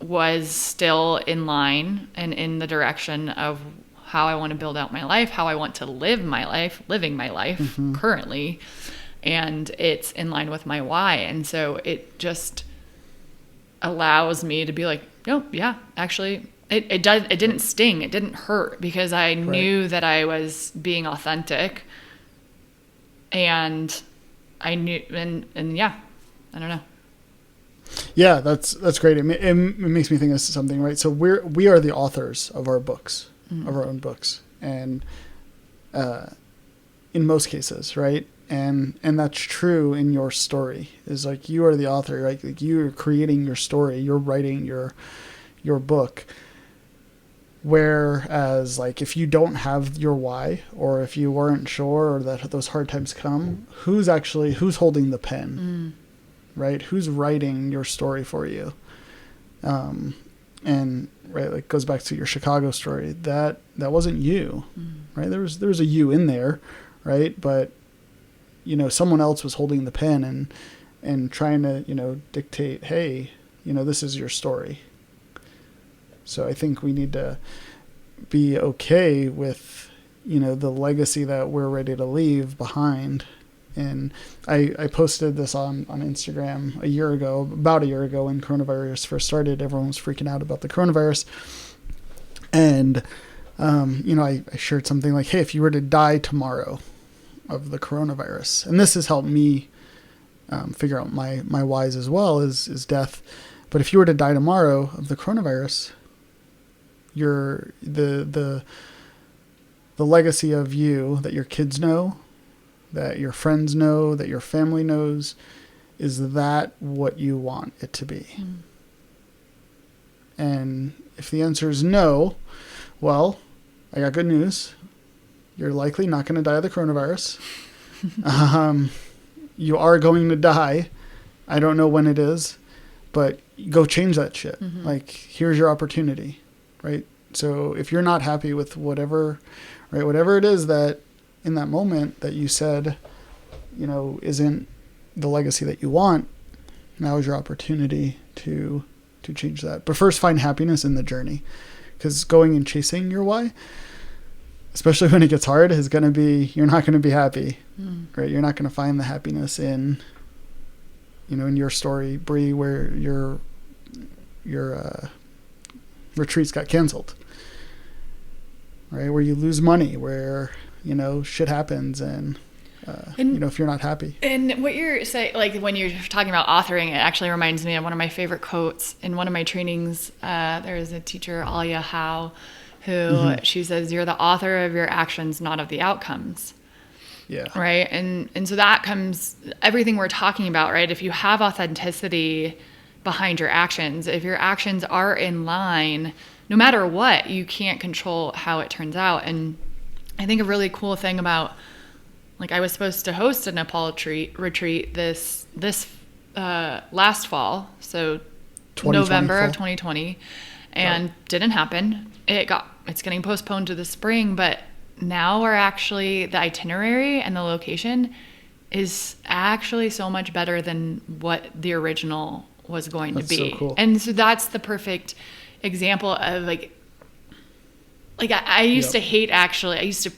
S2: was still in line and in the direction of how I want to build out my life, how I want to living my life currently. And it's in line with my why. And so it just allows me to be like, no, yeah, actually it didn't sting. It didn't hurt, because I knew that I was being authentic, and I knew, and I don't know.
S1: Yeah, that's great. It makes me think of something, right? So we are the authors of our books, of our own books, and in most cases, right? And that's true in your story. Is like, you are the author, right? Like, you're creating your story, you're writing your book. Whereas, like, if you don't have your why, or if you weren't sure, or that those hard times come, who's holding the pen? Right? Who's writing your story for you? And right, like, goes back to your Chicago story. That wasn't you, right? There was a you in there, right? But someone else was holding the pen and trying to dictate, hey, this is your story. So I think we need to be okay with, the legacy that we're ready to leave behind. And I posted this on Instagram about a year ago when coronavirus first started. Everyone was freaking out about the coronavirus. And, I shared something like, hey, if you were to die tomorrow of the coronavirus, and this has helped me figure out my whys as well, is death. But if you were to die tomorrow of the coronavirus, the legacy of you that your kids know, that your friends know, that your family knows, is that what you want it to be? Mm. And if the answer is no, well, I got good news. You're likely not going to die of the coronavirus. You are going to die. I don't know when it is, but go change that shit. Mm-hmm. Like, here's your opportunity, right? So if you're not happy with whatever it is that in that moment that you said, isn't the legacy that you want, now is your opportunity to change that. But first, find happiness in the journey, because going and chasing your why, especially when it gets hard, is going to be, you're not going to be happy, right? You're not going to find the happiness in, in your story, Bre, where your retreats got canceled, right? Where you lose money, where, shit happens, and if you're not happy. And
S2: what you're saying, like when you're talking about authoring, it actually reminds me of one of my favorite quotes in one of my trainings. There is a teacher, Alia Howe, who she says, "You're the author of your actions, not of the outcomes."
S1: Yeah.
S2: Right. And so that comes everything we're talking about, right? If you have authenticity behind your actions, if your actions are in line, no matter what, you can't control how it turns out. And I think a really cool thing about, like, I was supposed to host a Nepal retreat this last fall, so November of 2020, and didn't happen. It's getting postponed to the spring, but now the itinerary and the location is actually so much better than what the original was going to be. So cool. And so that's the perfect example of like I used to hate, I used to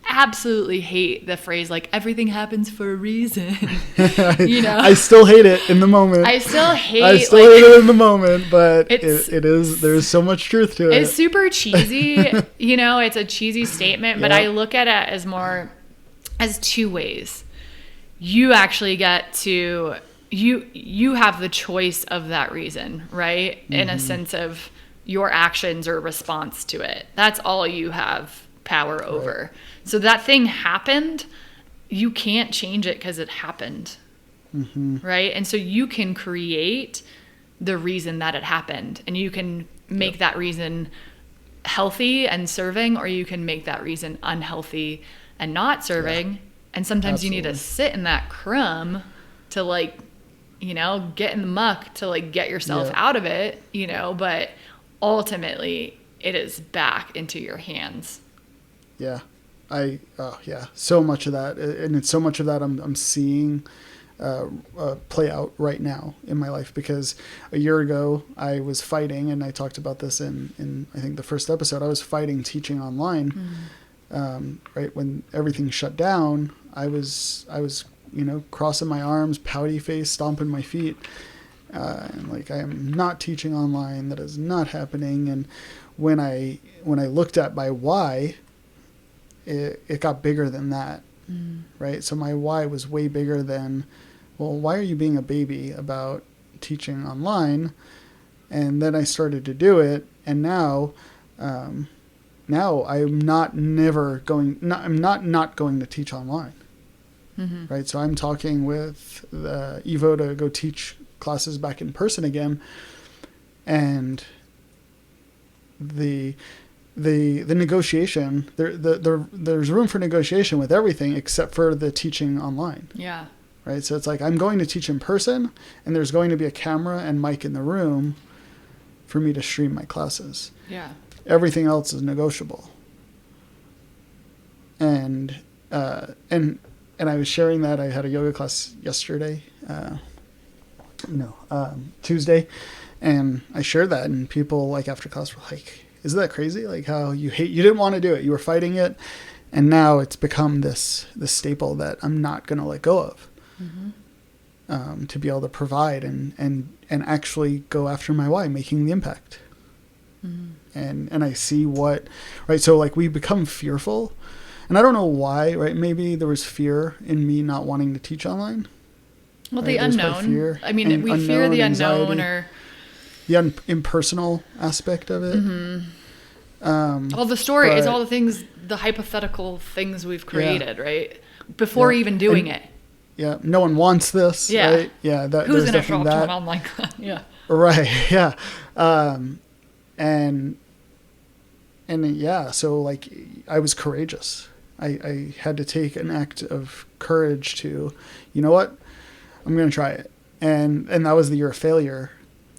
S2: absolutely hate the phrase, like, everything happens for a reason.
S1: I still hate it in the moment.
S2: I still hate
S1: it in the moment, but there's so much truth to it.
S2: It's super cheesy. It's a cheesy statement, but I look at it as more as two ways. You actually get to, you have the choice of that reason, right? In a sense of your actions or response to it. That's all you have power over. Right. So that thing happened, you can't change it because it happened, right? And so you can create the reason that it happened, and you can make that reason healthy and serving, or you can make that reason unhealthy and not serving. And sometimes you need to sit in that crumb to get in the muck to get yourself out of it, but ultimately it is back into your hands.
S1: Yeah. So much of that. And it's so much of that I'm seeing play out right now in my life, because a year ago I was fighting, and I talked about this in I think the first episode, I was fighting teaching online. Right when everything shut down, I was crossing my arms, pouty face, stomping my feet, and I am not teaching online. That is not happening. And when I looked at my why, it got bigger than that, right? So my why was way bigger than, well, why are you being a baby about teaching online? And then I started to do it, and now I'm not going to teach online, right? So I'm talking with Evo to go teach classes back in person again, and the negotiation, there's room for negotiation with everything except for the teaching online.
S2: Yeah.
S1: Right. So it's like, I'm going to teach in person, and there's going to be a camera and mic in the room for me to stream my classes.
S2: Yeah. Everything
S1: else is negotiable. And I was sharing that I had a yoga class yesterday, Tuesday. And I shared that, and people like after class were like, isn't that crazy? Like how you didn't want to do it. You were fighting it. And now it's become this staple that I'm not going to let go of. To be able to provide and actually go after my why, making the impact. And I see right. So like we become fearful, and I don't know why, right? Maybe there was fear in me not wanting to teach online.
S2: Well,
S1: right?
S2: the unknown. I mean, we fear the unknown,
S1: anxiety,
S2: or
S1: the impersonal aspect of it.
S2: all the stories, all the things, the hypothetical things we've created, right? Before even doing it.
S1: Yeah, no one wants this, right? Yeah,
S2: who's going to show up to an online class? Yeah.
S1: Right, yeah. And yeah, so like I was courageous. I had to take an act of courage to, you know what? I'm going to try it. And that was the year of failure.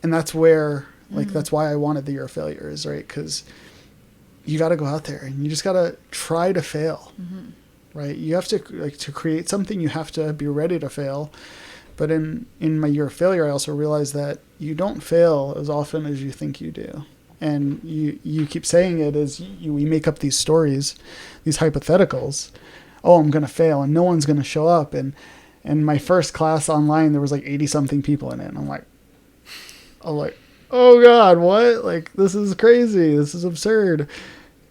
S1: And that's where, like, that's why I wanted the year of failure is, right? Because you got to go out there and you just got to try to fail, right? You have to, like, to create something, you have to be ready to fail. But in my year of failure, I also realized that you don't fail as often as you think you do. And you keep saying it as we make up these stories, these hypotheticals. Oh, I'm going to fail and no one's going to show up. And my first class online, there was like 80 something people in it. And I'm like, oh God, what? Like, this is crazy. This is absurd.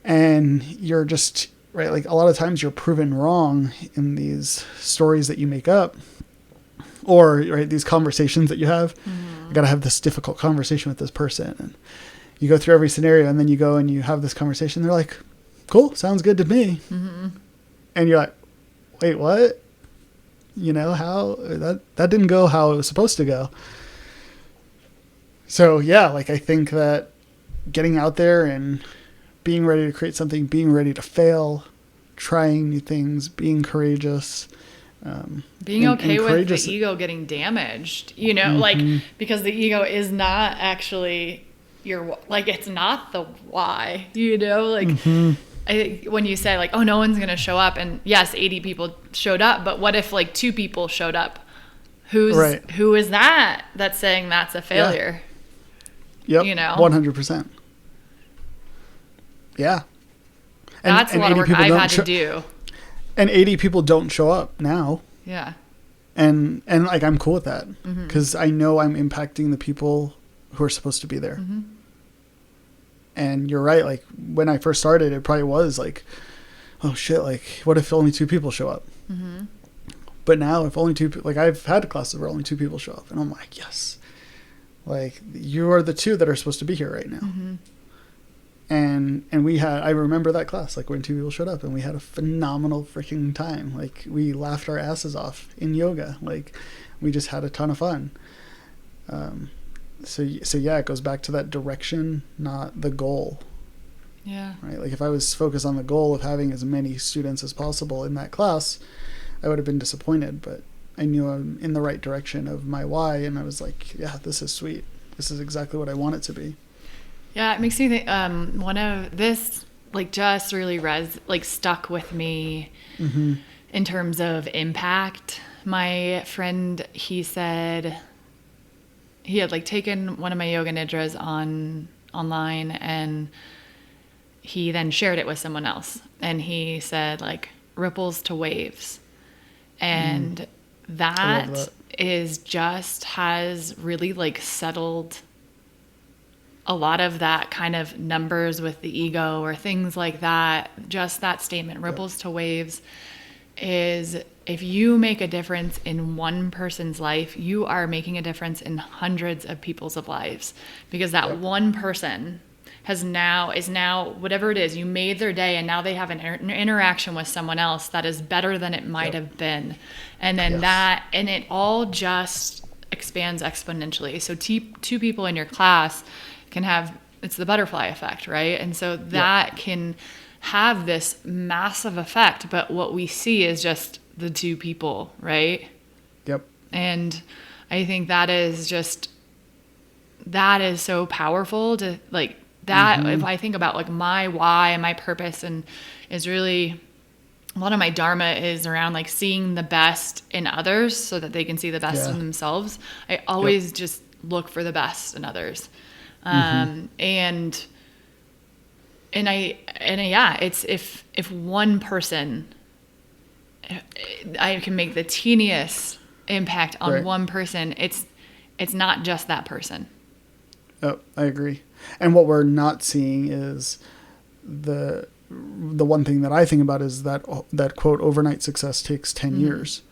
S1: And you're just, right, like a lot of times you're proven wrong in these stories that you make up, or, right, these conversations that you have. I got to have this difficult conversation with this person. And you go through every scenario, and then you go and you have this conversation. They're like, cool, sounds good to me. And you're like, wait, what? You know, how that didn't go how it was supposed to go. So yeah, like I think that getting out there and being ready to create something, being ready to fail, trying new things, being courageous,
S2: being okay with the ego getting damaged, you know, like, because the ego is not actually it's not the why, you know, like when you say like, oh, no one's going to show up, and yes, 80 people showed up, but what if like 2 people showed up? Who is that's saying that's a failure?
S1: Yep.
S2: You know,
S1: 100%. Yeah.
S2: That's a lot of work I've had to do.
S1: And 80 people don't show up now.
S2: Yeah.
S1: And like, I'm cool with that because I know I'm impacting the people who are supposed to be there. And you're right. Like when I first started, it probably was like, oh shit, like what if only 2 people show up? But now if only 2, like I've had classes where only 2 people show up and I'm like, yes, like you are the 2 that are supposed to be here right now. And I remember that class, like when 2 people showed up and we had a phenomenal freaking time. Like we laughed our asses off in yoga. Like we just had a ton of fun. So yeah, it goes back to that direction, not the goal.
S2: Yeah.
S1: Right. Like if I was focused on the goal of having as many students as possible in that class, I would have been disappointed, but I knew I'm in the right direction of my why. And I was like, yeah, this is sweet. This is exactly what I want it to be.
S2: Yeah, it makes me think, one of this, like, just really stuck with me in terms of impact. My friend, he said he had, like, taken one of my yoga nidras online, and he then shared it with someone else. And he said, like, ripples to waves. And that has really, like, settled a lot of that kind of numbers with the ego or things like that. Just that statement, ripples to waves, is if you make a difference in one person's life, you are making a difference in hundreds of people's lives, because that one person is now whatever it is, you made their day, and now they have an interaction with someone else that is better than it might have been. And then and it all just expands exponentially. So 2 people in your class can have, it's the butterfly effect, right? And so that can have this massive effect, but what we see is just the 2 people, right?
S1: Yep.
S2: And I think that is so powerful to, like, that if I think about like my why and my purpose, and is really a lot of my dharma is around like seeing the best in others so that they can see the best in themselves. I always just look for the best in others. It's if one person, I can make the teeniest impact on one person, it's not just that person.
S1: Oh, I agree. And what we're not seeing is the one thing that I think about is that quote, overnight success takes 10 years,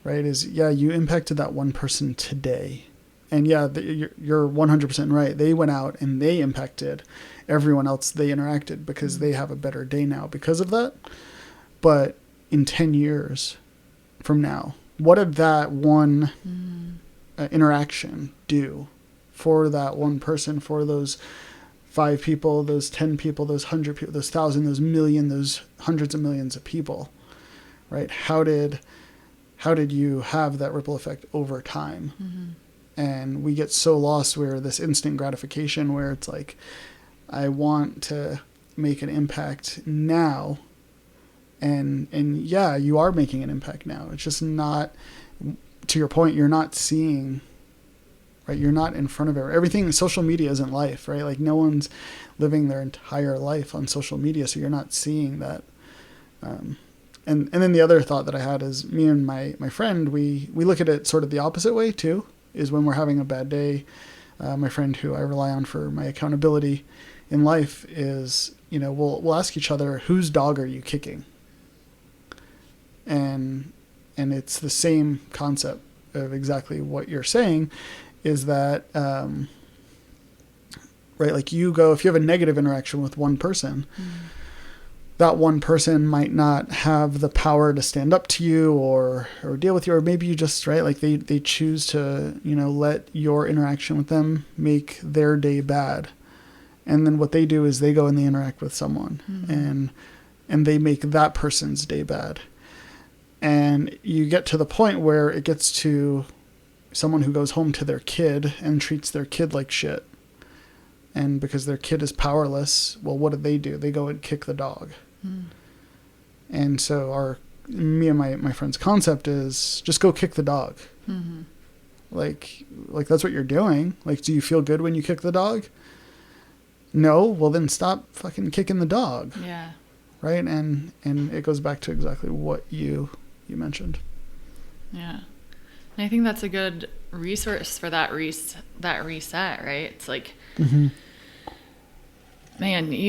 S1: right? You impacted that one person today. And you're 100% right. They went out and they impacted everyone else they interacted because they have a better day now because of that. But in 10 years from now, what did that one interaction do for that one person, for those 5 people, those 10 people, those 100 people, those 1,000, those million, those hundreds of millions of people, right? How did you have that ripple effect over time? And we get so lost where this instant gratification where it's like, I want to make an impact now. And yeah, you are making an impact now. It's just not, to your point, you're not seeing, right? You're not in front of everything. Social media isn't life, right? Like no one's living their entire life on social media. So you're not seeing that. And then the other thought that I had is me and my friend, we look at it sort of the opposite way too, is when we're having a bad day. My friend who I rely on for my accountability in life is, we'll ask each other, whose dog are you kicking? And it's the same concept of exactly what you're saying is that, right? Like you go, if you have a negative interaction with one person, that one person might not have the power to stand up to you or deal with you, or maybe you just, right, like they choose to, let your interaction with them make their day bad. And then what they do is they go and they interact with someone and they make that person's day bad. And you get to the point where it gets to someone who goes home to their kid and treats their kid like shit. And because their kid is powerless, well, what do? They go and kick the dog. And so me and my friend's concept is just go kick the dog. Like that's what you're doing. Like, do you feel good when you kick the dog? No. Well, then stop fucking kicking the dog.
S2: Yeah.
S1: Right. And it goes back to exactly what you mentioned. Yeah.
S2: And I think that's a good resource for that reset, right? It's like, man,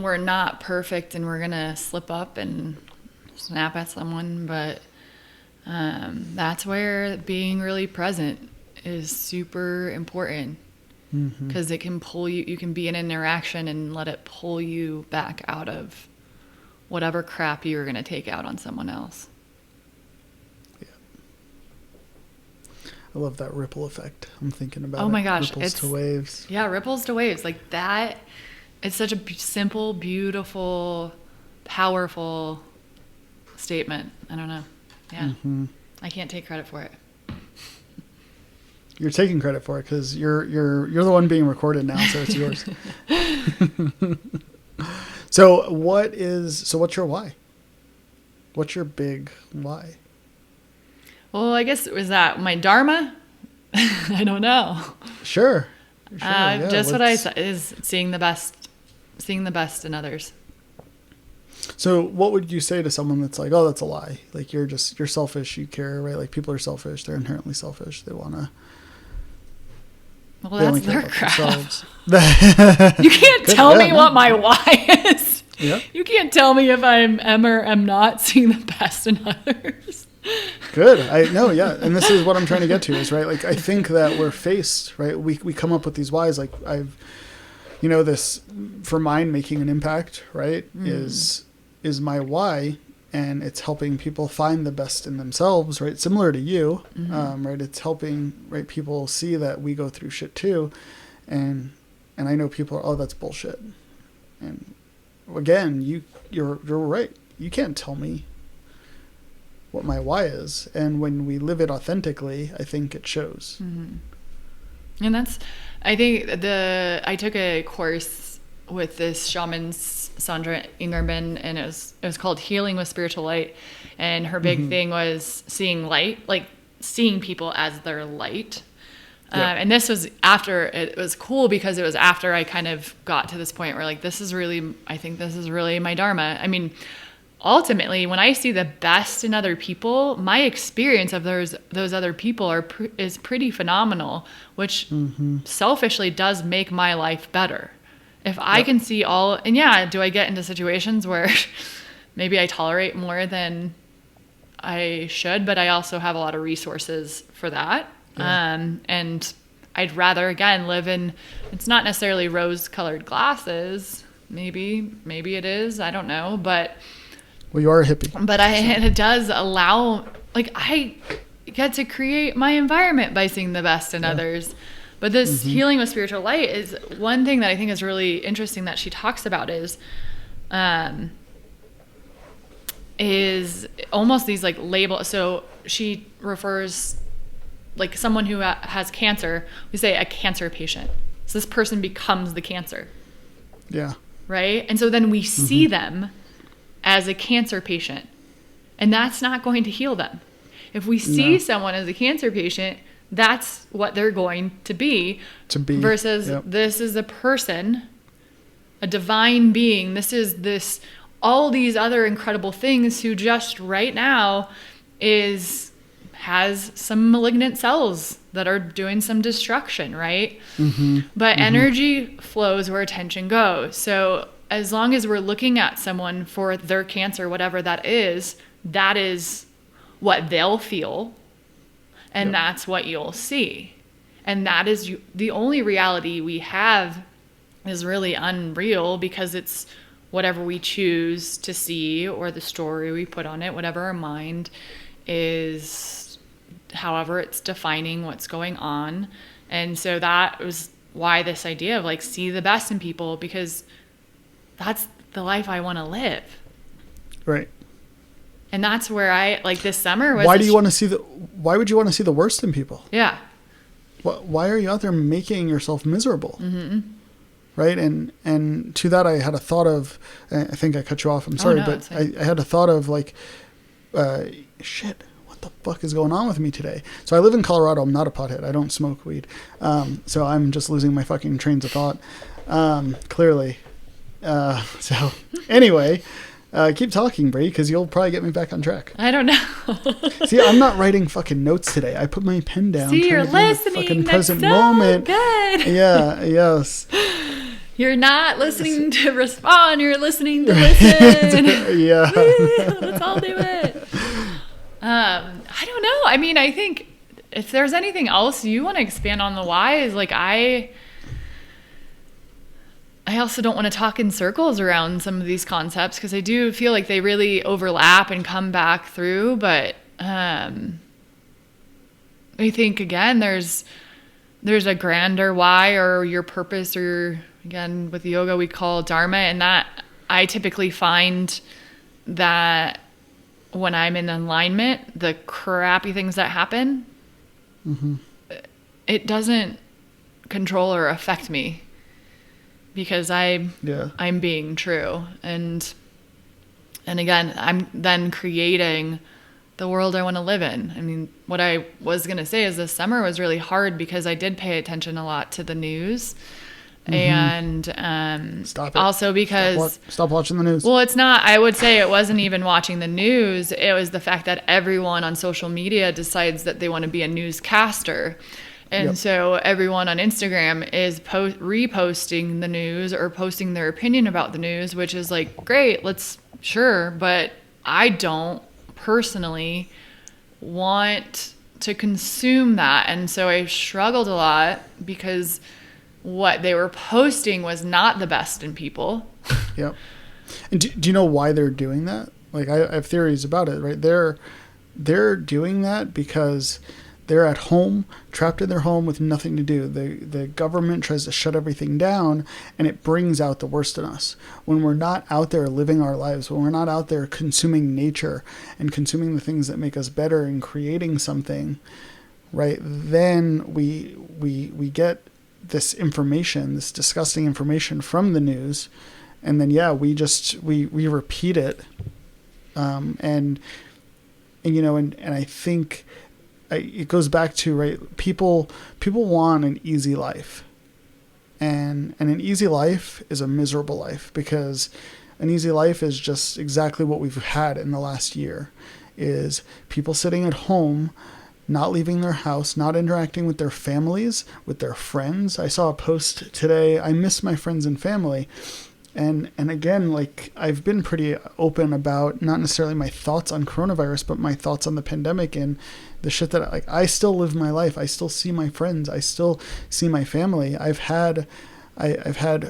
S2: we're not perfect and we're going to slip up and snap at someone, but that's where being really present is super important because it can pull you can be in an interaction and let it pull you back out of whatever crap you were going to take out on someone else.
S1: Yeah. I love that ripple effect. I'm thinking about
S2: Oh my gosh.
S1: Ripples to waves.
S2: Yeah, ripples to waves. Like that, it's such a simple, beautiful, powerful statement. I don't know. Yeah. I can't take credit for it.
S1: You're taking credit for it because you're the one being recorded now, so it's yours. So what's your why? What's your big why?
S2: Well, I guess was that my dharma? I don't know.
S1: Sure.
S2: Yeah, just what I said is seeing the best in others.
S1: So what would you say to someone that's like, oh, that's a lie. Like you're selfish. You care, right? Like people are selfish. They're inherently selfish. They want to.
S2: Well, that's their crap. You can't tell me what my why is. Yeah. You can't tell me if I am or am not seeing the best in others.
S1: Good. I know. Yeah. And this is what I'm trying to get to is, right? Like, I think that we're faced, right? We come up with these whys. Like this for mine making an impact, right? Is my why. And it's helping people find the best in themselves, right? Similar to you, right? It's helping, right? People see that we go through shit too. And I know people are, oh, that's bullshit. And again, you're right. You can't tell me what my why is. And when we live it authentically, I think it shows.
S2: And I think I took a course with this shaman, Sandra Ingerman, and it was called Healing with Spiritual Light. And her big thing was seeing light. Like seeing people as their light.
S1: Yeah.
S2: And this was after, it was cool because it was after I kind of got to this point where like, I think this is really my dharma. I mean, ultimately, when I see the best in other people, my experience of those other people is pretty phenomenal, which selfishly does make my life better. If I can see and yeah, do I get into situations where maybe I tolerate more than I should, but I also have a lot of resources for that. Yeah. And I'd rather, again, live in, it's not necessarily rose-colored glasses. Maybe it is. I don't know. But
S1: well, you are a hippie.
S2: But it does allow, like, I get to create my environment by seeing the best in others. But this healing with spiritual light is one thing that I think is really interesting that she talks about is almost these like labels. So she refers, like someone who has cancer, we say a cancer patient. So this person becomes the cancer.
S1: Yeah.
S2: Right? And so then we see them as a cancer patient. And that's not going to heal them. If we see someone as a cancer patient, that's what they're going to be. Versus this is a person, a divine being. This is all these other incredible things who just right now has some malignant cells that are doing some destruction, right? But energy flows where attention goes. So as long as we're looking at someone for their cancer, whatever that is what they'll feel, and that's what you'll see. And that is the only reality we have is really unreal because it's whatever we choose to see or the story we put on it, whatever our mind is, however it's defining what's going on. And so that was why this idea of like see the best in people, because that's the life I want to live.
S1: Right.
S2: And that's where I like this summer was.
S1: Why would you want to see the worst in people?
S2: Yeah.
S1: Why are you out there making yourself miserable? Right. And to that, I had a thought of, I think I cut you off. I'm sorry, but I had a thought of like, shit, what the fuck is going on with me today? So I live in Colorado. I'm not a pothead. I don't smoke weed. So I'm just losing my fucking trains of thought. Clearly. So anyway, keep talking, Bre, because you'll probably get me back on track.
S2: I don't know.
S1: See, I'm not writing fucking notes today. I put my pen down.
S2: See, you're listening.
S1: Fucking present
S2: so
S1: moment.
S2: Good.
S1: Yeah. Yes.
S2: You're not listening to respond. You're listening to listen.
S1: Yeah.
S2: Let's all do it. I don't know. I mean, I think if there's anything else you want to expand on the whys, like I also don't want to talk in circles around some of these concepts because I do feel like they really overlap and come back through. But I think, again, there's a grander why or your purpose, or again, with yoga we call dharma. And that I typically find that when I'm in alignment, the crappy things that happen, it doesn't control or affect me. Because I'm being true. And again, I'm then creating the world I want to live in. I mean, what I was going to say is this summer was really hard because I did pay attention a lot to the news. And
S1: Stop it.
S2: Also because...
S1: Stop watching the news.
S2: Well, it's not... I would say it wasn't even watching the news. It was the fact that everyone on social media decides that they want to be a newscaster. And so everyone on Instagram is reposting the news or posting their opinion about the news, which is like, great, sure. But I don't personally want to consume that. And so I struggled a lot because what they were posting was not the best in people.
S1: Yep. And do you know why they're doing that? Like, I have theories about it, right? They're doing that because they're at home, trapped in their home with nothing to do. The government tries to shut everything down, and it brings out the worst in us. When we're not out there living our lives, when we're not out there consuming nature and consuming the things that make us better and creating something, right? Then we get this information, this disgusting information from the news, and then we repeat it, and I think it goes back to, right, people want an easy life, and an easy life is a miserable life, because an easy life is just exactly what we've had in the last year, is people sitting at home, not leaving their house, not interacting with their families, with their friends. I saw a post today, I miss my friends and family. And again, like, I've been pretty open about not necessarily my thoughts on coronavirus, but my thoughts on the pandemic and the shit that, like, I still live my life. I still see my friends. I still see my family. I've had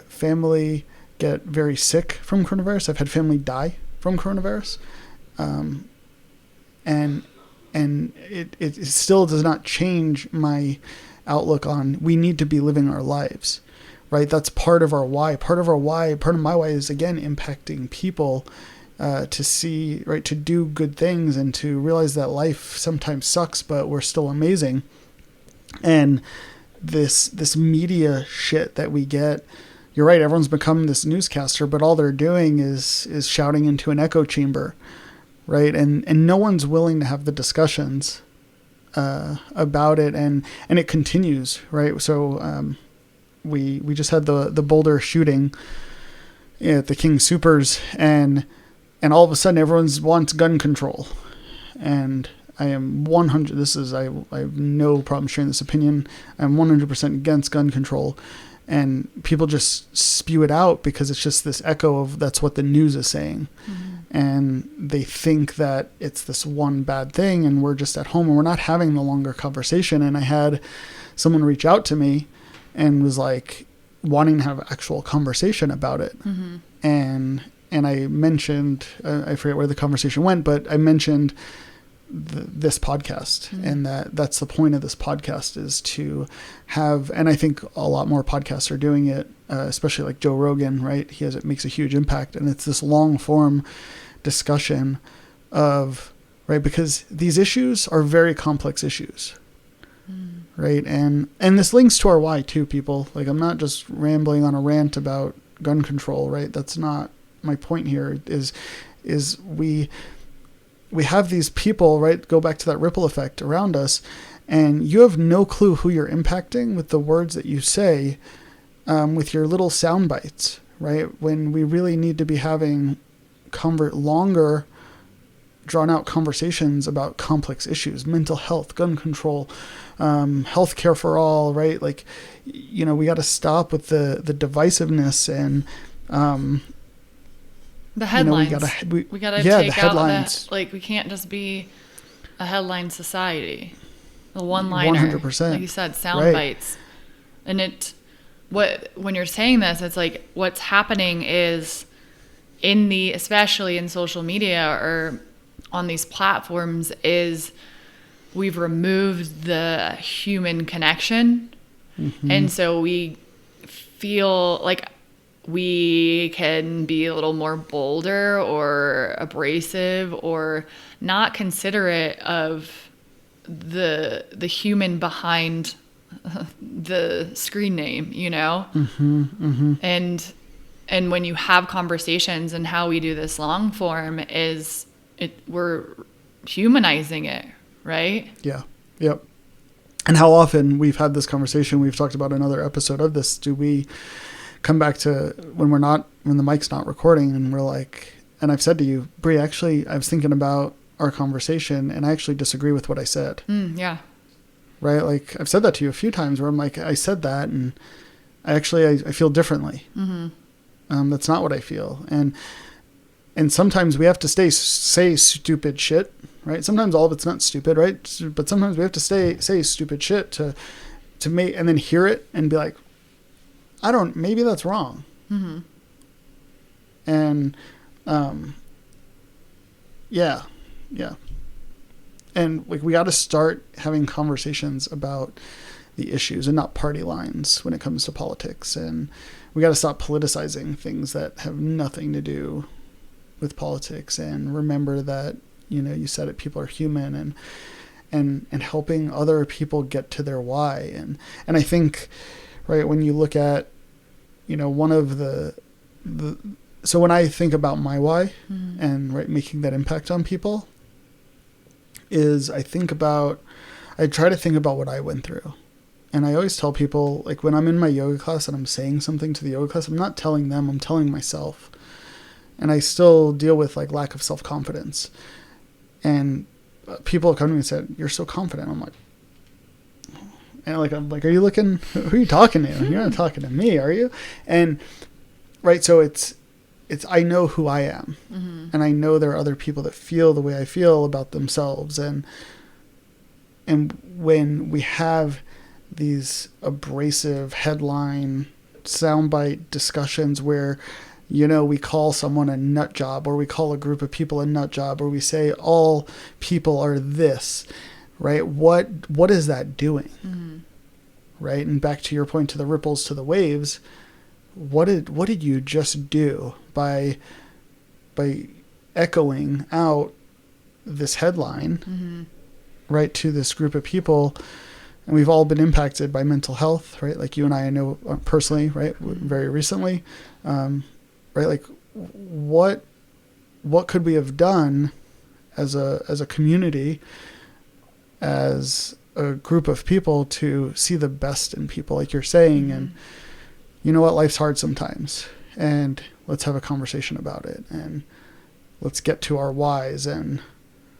S1: family get very sick from coronavirus. I've had family die from coronavirus. And it still does not change my outlook on, we need to be living our lives. Right, that's part of our why. Part of my why is, again, impacting people, to see, right, to do good things and to realize that life sometimes sucks, but we're still amazing. And this media shit that we get, you're right, everyone's become this newscaster, but all they're doing is shouting into an echo chamber, right? And no one's willing to have the discussions about it, and it continues, right? So we just had the Boulder shooting at the King Soopers, and all of a sudden everyone wants gun control. And I am 100, I have no problem sharing this opinion. I'm 100% against gun control, and people just spew it out because it's just this echo of, that's what the news is saying. Mm-hmm. And they think that it's this one bad thing, and we're just at home and we're not having the longer conversation. And I had someone reach out to me and was like wanting to have actual conversation about it. Mm-hmm. And I mentioned, I forget where the conversation went, but I mentioned this podcast. Mm-hmm. And that's the point of this podcast, is to have, and I think a lot more podcasts are doing it, especially like Joe Rogan, right? It makes a huge impact. And it's this long form discussion of, right, because these issues are very complex issues. Right. And this links to our why too, people. Like, I'm not just rambling on a rant about gun control, right? That's not my point here. Is we have these people, right? Go back to that ripple effect around us, and you have no clue who you're impacting with the words that you say, with your little sound bites, right? When we really need to be having longer, drawn out conversations about complex issues, mental health, gun control, healthcare for all, right? Like, we got to stop with the divisiveness and,
S2: the headlines. We gotta take
S1: the
S2: out that, like, we can't just be a headline society. A one-liner, 100%. Like you said, sound bites. And when you're saying this, it's like, what's happening is especially in social media or on these platforms, is we've removed the human connection. Mm-hmm. And so we feel like we can be a little more bolder or abrasive or not considerate of the human behind the screen name, Mm-hmm, mm-hmm. And when you have conversations, and how we do this long form is we're humanizing it, right? Yeah. Yep.
S1: And how often we've had this conversation, we've talked about another episode of this. Do we come back to when the mic's not recording, and we're like, and I've said to you, Bre, actually, I was thinking about our conversation, and I actually disagree with what I said.
S2: Yeah.
S1: Right? Like, I've said that to you a few times where I'm like, I said that, and I feel differently. Mm-hmm. That's not what I feel. And sometimes we have to say stupid shit, right? Sometimes all of it's not stupid, right? But sometimes we have to say stupid shit to make, and then hear it and be like, maybe that's wrong. Mm-hmm. And, yeah. And like, we got to start having conversations about the issues and not party lines when it comes to politics. And we got to stop politicizing things that have nothing to do with politics, and remember that, you said it, people are human, and helping other people get to their why. And I think, right, when you look at, one of so when I think about my why, and right, making that impact on people, is I I try to think about what I went through. And I always tell people, like when I'm in my yoga class and I'm saying something to the yoga class, I'm not telling them, I'm telling myself. And I still deal with like lack of self-confidence. And people have come to me and said, "You're so confident." I'm like, I'm like, are you looking, who are you talking to? You're not talking to me, are you? And right. So it's, I know who I am, and I know there are other people that feel the way I feel about themselves. And when we have these abrasive headline soundbite discussions where, we call someone a nut job, or we call a group of people a nut job, or we say all people are this, right? What is that doing? Right? And back to your point, to the ripples, to the waves, what did you just do by echoing out this headline, right, to this group of people? And we've all been impacted by mental health, right? Like you and I know personally, right? Very recently, right? Like what could we have done as a community, as a group of people, to see the best in people, like you're saying? And you know what? Life's hard sometimes, and let's have a conversation about it, and let's get to our whys, and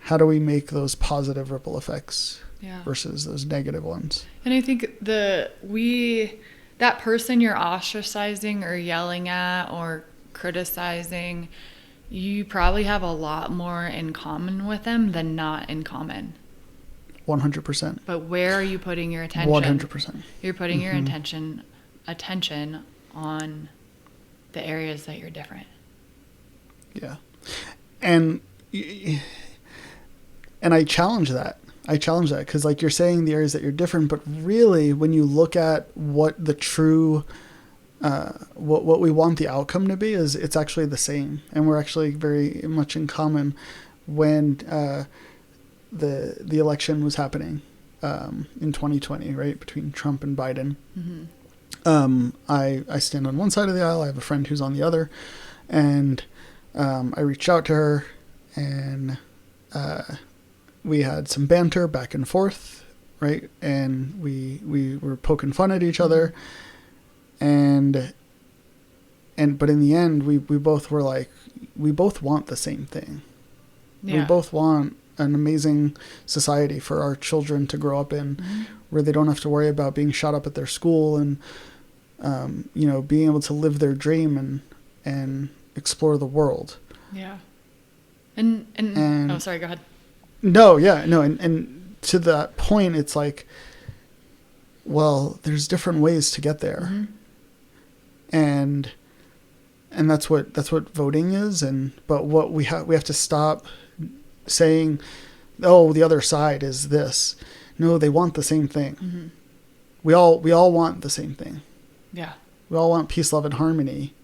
S1: how do we make those positive ripple effects versus those negative ones. And
S2: I think that person you're ostracizing or yelling at or criticizing, you probably have a lot more in common with them than not in common.
S1: 100%.
S2: But where are you putting your attention?
S1: 100%.
S2: You're putting your attention on the areas that you're different.
S1: Yeah. And I challenge that. Because like you're saying, the areas that you're different, but really when you look at what the true, what we want the outcome to be, is it's actually the same. And we're actually very much in common. When the election was happening in 2020, right, between Trump and Biden, I stand on one side of the aisle. I have a friend who's on the other, and I reached out to her, and we had some banter back and forth, right? And we were poking fun at each other, but in the end, we both were like, we both want the same thing. Yeah. We both want an amazing society for our children to grow up in, where they don't have to worry about being shot up at their school, and being able to live their dream and explore the world.
S2: Yeah. And oh, sorry, go ahead.
S1: No, yeah, no, and to that point, it's like, well, there's different ways to get there, and that's what voting is. But what we have to stop saying, oh, the other side is this. No, they want the same thing. We all want the same thing.
S2: Yeah,
S1: we all want peace, love, and harmony,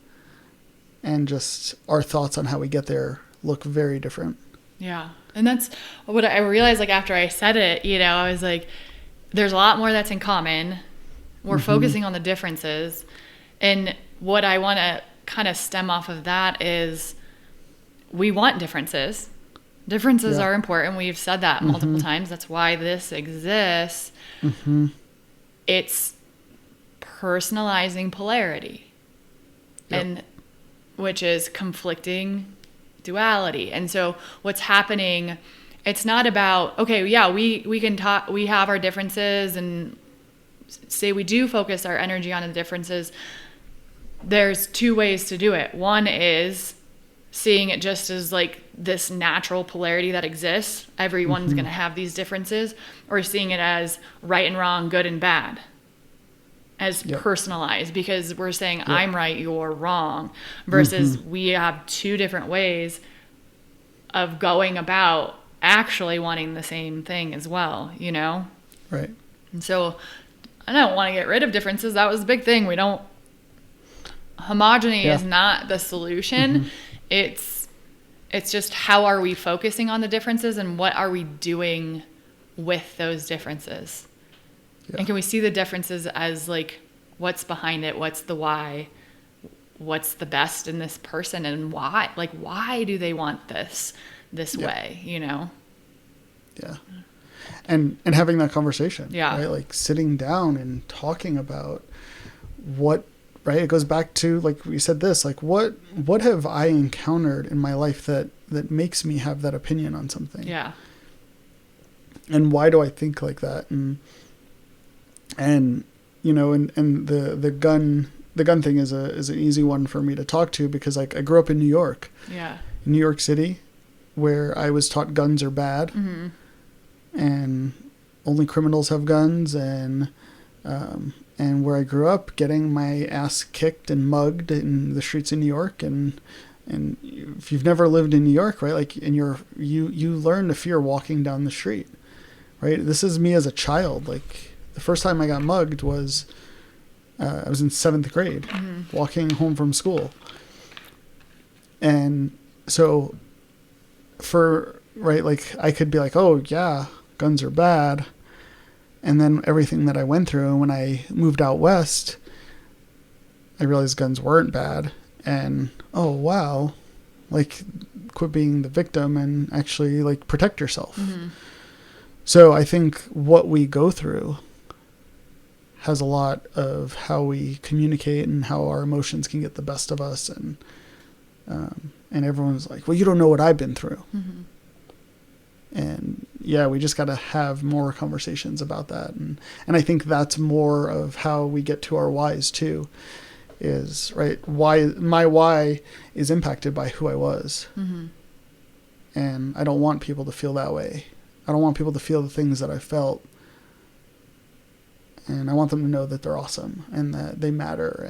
S1: and just our thoughts on how we get there look very different.
S2: Yeah. And that's what I realized, like, after I said it, I was like, there's a lot more that's in common. We're focusing on the differences. And what I want to kind of stem off of that is, we want differences. Differences are important. We've said that multiple times. That's why this exists. It's personalizing polarity, and which is conflicting duality. And so what's happening, it's not about, okay, yeah, we can talk, we have our differences, and say we do focus our energy on the differences. There's two ways to do it. One is seeing it just as like this natural polarity that exists. Everyone's going to have these differences, or seeing it as right and wrong, good and bad, as personalized, because we're saying I'm right, you're wrong, versus we have two different ways of going about actually wanting the same thing as well, Right. And so I don't want to get rid of differences. That was the big thing. We don't, homogeneity is not the solution. It's just, how are we focusing on the differences, and what are we doing with those differences? Yeah. And can we see the differences as like, what's behind it? What's the why? What's the best in this person, and why? Like, why do they want this way, Yeah.
S1: and having that conversation.
S2: Yeah.
S1: Right. Like sitting down and talking about what, right. It goes back to, like we said this, like what have I encountered in my life that makes me have that opinion on something?
S2: Yeah.
S1: And why do I think like that? And you know, and the gun thing is an easy one for me to talk to, because like I grew up in New York.
S2: Yeah.
S1: In New York City, where I was taught guns are bad,
S2: Mm-hmm.
S1: and only criminals have guns, and where I grew up, getting my ass kicked and mugged in the streets of New York, and if you've never lived in New York, right, like, and you learn to fear walking down the street, right? This is me as a child. Like the first time I got mugged was I was in 7th grade,
S2: Mm-hmm.
S1: walking home from school, and so right, like I could be like, oh yeah, guns are bad. And then everything that I went through, and when I moved out west, I realized guns weren't bad. And oh wow, like quit being the victim and actually like protect yourself.
S2: Mm-hmm.
S1: So I think what we go through has a lot of how we communicate and how our emotions can get the best of us. And everyone's like, well, you don't know what I've been through.
S2: Mm-hmm.
S1: And yeah, we just got to have more conversations about that. And I think that's more of how we get to our whys too, is right. My why is impacted by who I was.
S2: Mm-hmm.
S1: And I don't want people to feel that way. I don't want people to feel the things that I felt. And I want them to know that they're awesome and that they matter,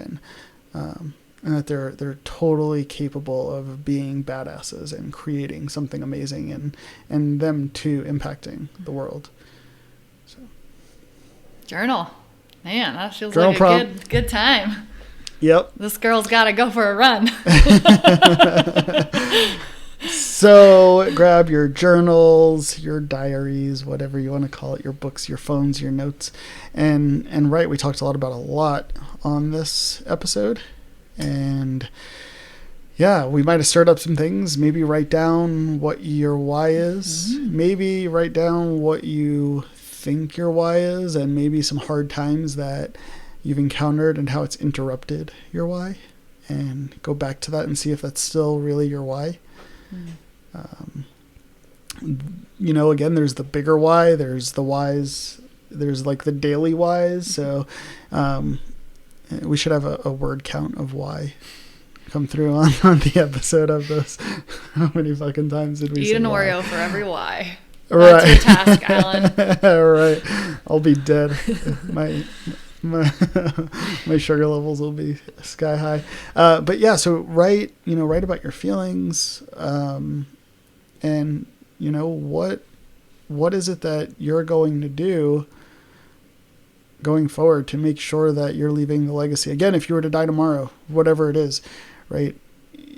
S1: and that they're totally capable of being badasses and creating something amazing, and them too impacting the world. So,
S2: Journal. Man, that feels
S1: Journal
S2: like a
S1: prompt.
S2: good time.
S1: Yep.
S2: This girl's got to go for a run.
S1: So grab your journals, your diaries, whatever you want to call it, your books, your phones, your notes, and write. We talked a lot on this episode, and yeah, we might have stirred up some things. Maybe write down what your why is.
S2: Mm-hmm.
S1: Maybe write down what you think your why is, and maybe some hard times that you've encountered and how it's interrupted your why, and go back to that and see if that's still really your why. You know, again, there's the bigger why, there's the whys, there's like the daily whys. So we should have a word count of why come through on the episode of this. How many fucking times did we
S2: Eat
S1: say
S2: an
S1: why?
S2: Oreo for every why.
S1: Right.
S2: That's your task, Alan.
S1: Right. I'll be dead. My sugar levels will be sky high. But yeah, so write about your feelings, and you know, what is it that you're going to do going forward to make sure that you're leaving the legacy. Again, if you were to die tomorrow, whatever it is, right?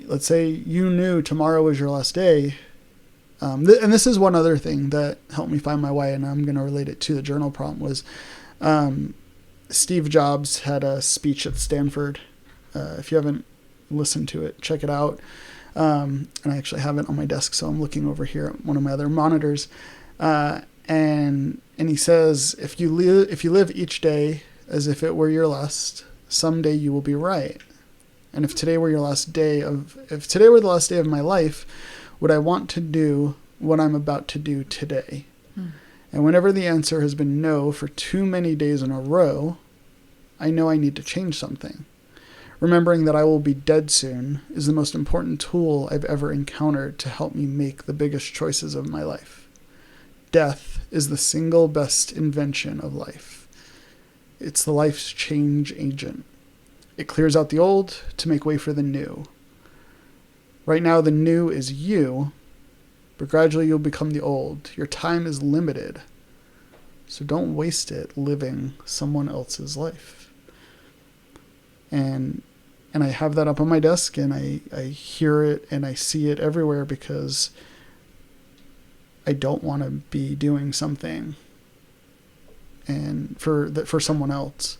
S1: Let's say you knew tomorrow was your last day. And this is one other thing that helped me find my why, and I'm going to relate it to the journal prompt, was Steve Jobs had a speech at Stanford. If you haven't listened to it, check it out. And I actually have it on my desk, so I'm looking over here at one of my other monitors. And he says, if you live each day as if it were your last, someday you will be right. And if today were the last day of my life, would I want to do what I'm about to do today? And whenever the answer has been no for too many days in a row, I know I need to change something. Remembering that I will be dead soon is the most important tool I've ever encountered to help me make the biggest choices of my life. Death is the single best invention of life. It's the life's change agent. It clears out the old to make way for the new. Right now, the new is you, but gradually you'll become the old. Your time is limited, so don't waste it living someone else's life. And I have that up on my desk, and I hear it and I see it everywhere, because I don't want to be doing something and for someone else.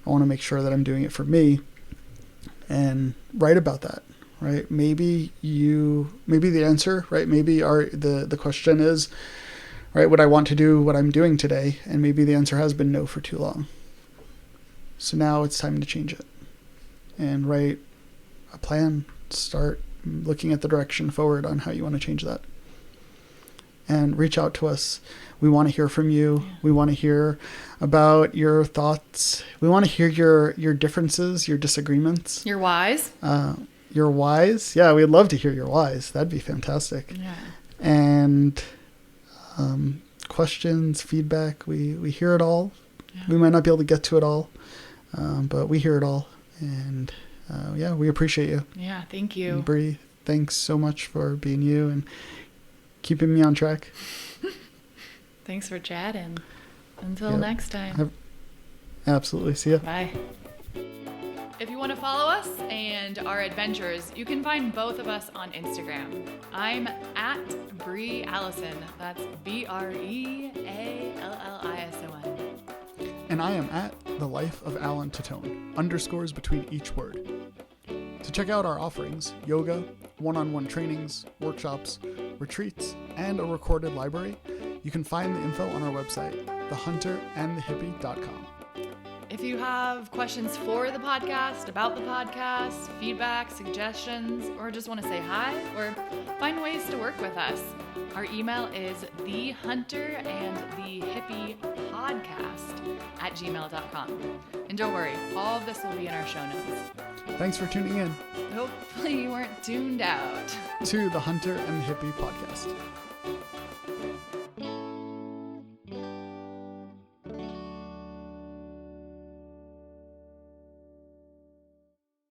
S1: I want to make sure that I'm doing it for me, and write about that. Right? Maybe the answer, right? Maybe the question is, right? Would I want to do what I'm doing today? And maybe the answer has been no for too long. So now it's time to change it and write a plan. Start looking at the direction forward on how you want to change that. And reach out to us. We want to hear from you. Yeah. We want to hear about your thoughts. We want to hear your differences, your disagreements.
S2: Your whys.
S1: Your whys. Yeah, we'd love to hear your whys. That'd be fantastic.
S2: Yeah.
S1: And questions, feedback. We hear it all. Yeah. We might not be able to get to it all, but we hear it all. And we appreciate you.
S2: Yeah, thank you.
S1: And Bre, thanks so much for being you and keeping me on track.
S2: Thanks for chatting. Until next time.
S1: Absolutely. See ya.
S2: Bye. If you want to follow us and our adventures, you can find both of us on Instagram. I'm at Bre Allison. That's BreAllison.
S1: And I am at The Life of Alan Tatone, underscores between each word. To check out our offerings, yoga, one-on-one trainings, workshops, retreats, and a recorded library, you can find the info on our website, thehunterandthehippie.com.
S2: If you have questions for the podcast, about the podcast, feedback, suggestions, or just want to say hi or find ways to work with us, our email is thehunterandthehippie.podcast@gmail.com. And don't worry, all of this will be in our show notes.
S1: Thanks for tuning in.
S2: Hopefully you weren't tuned out.
S1: To the Hunter and the Hippie podcast.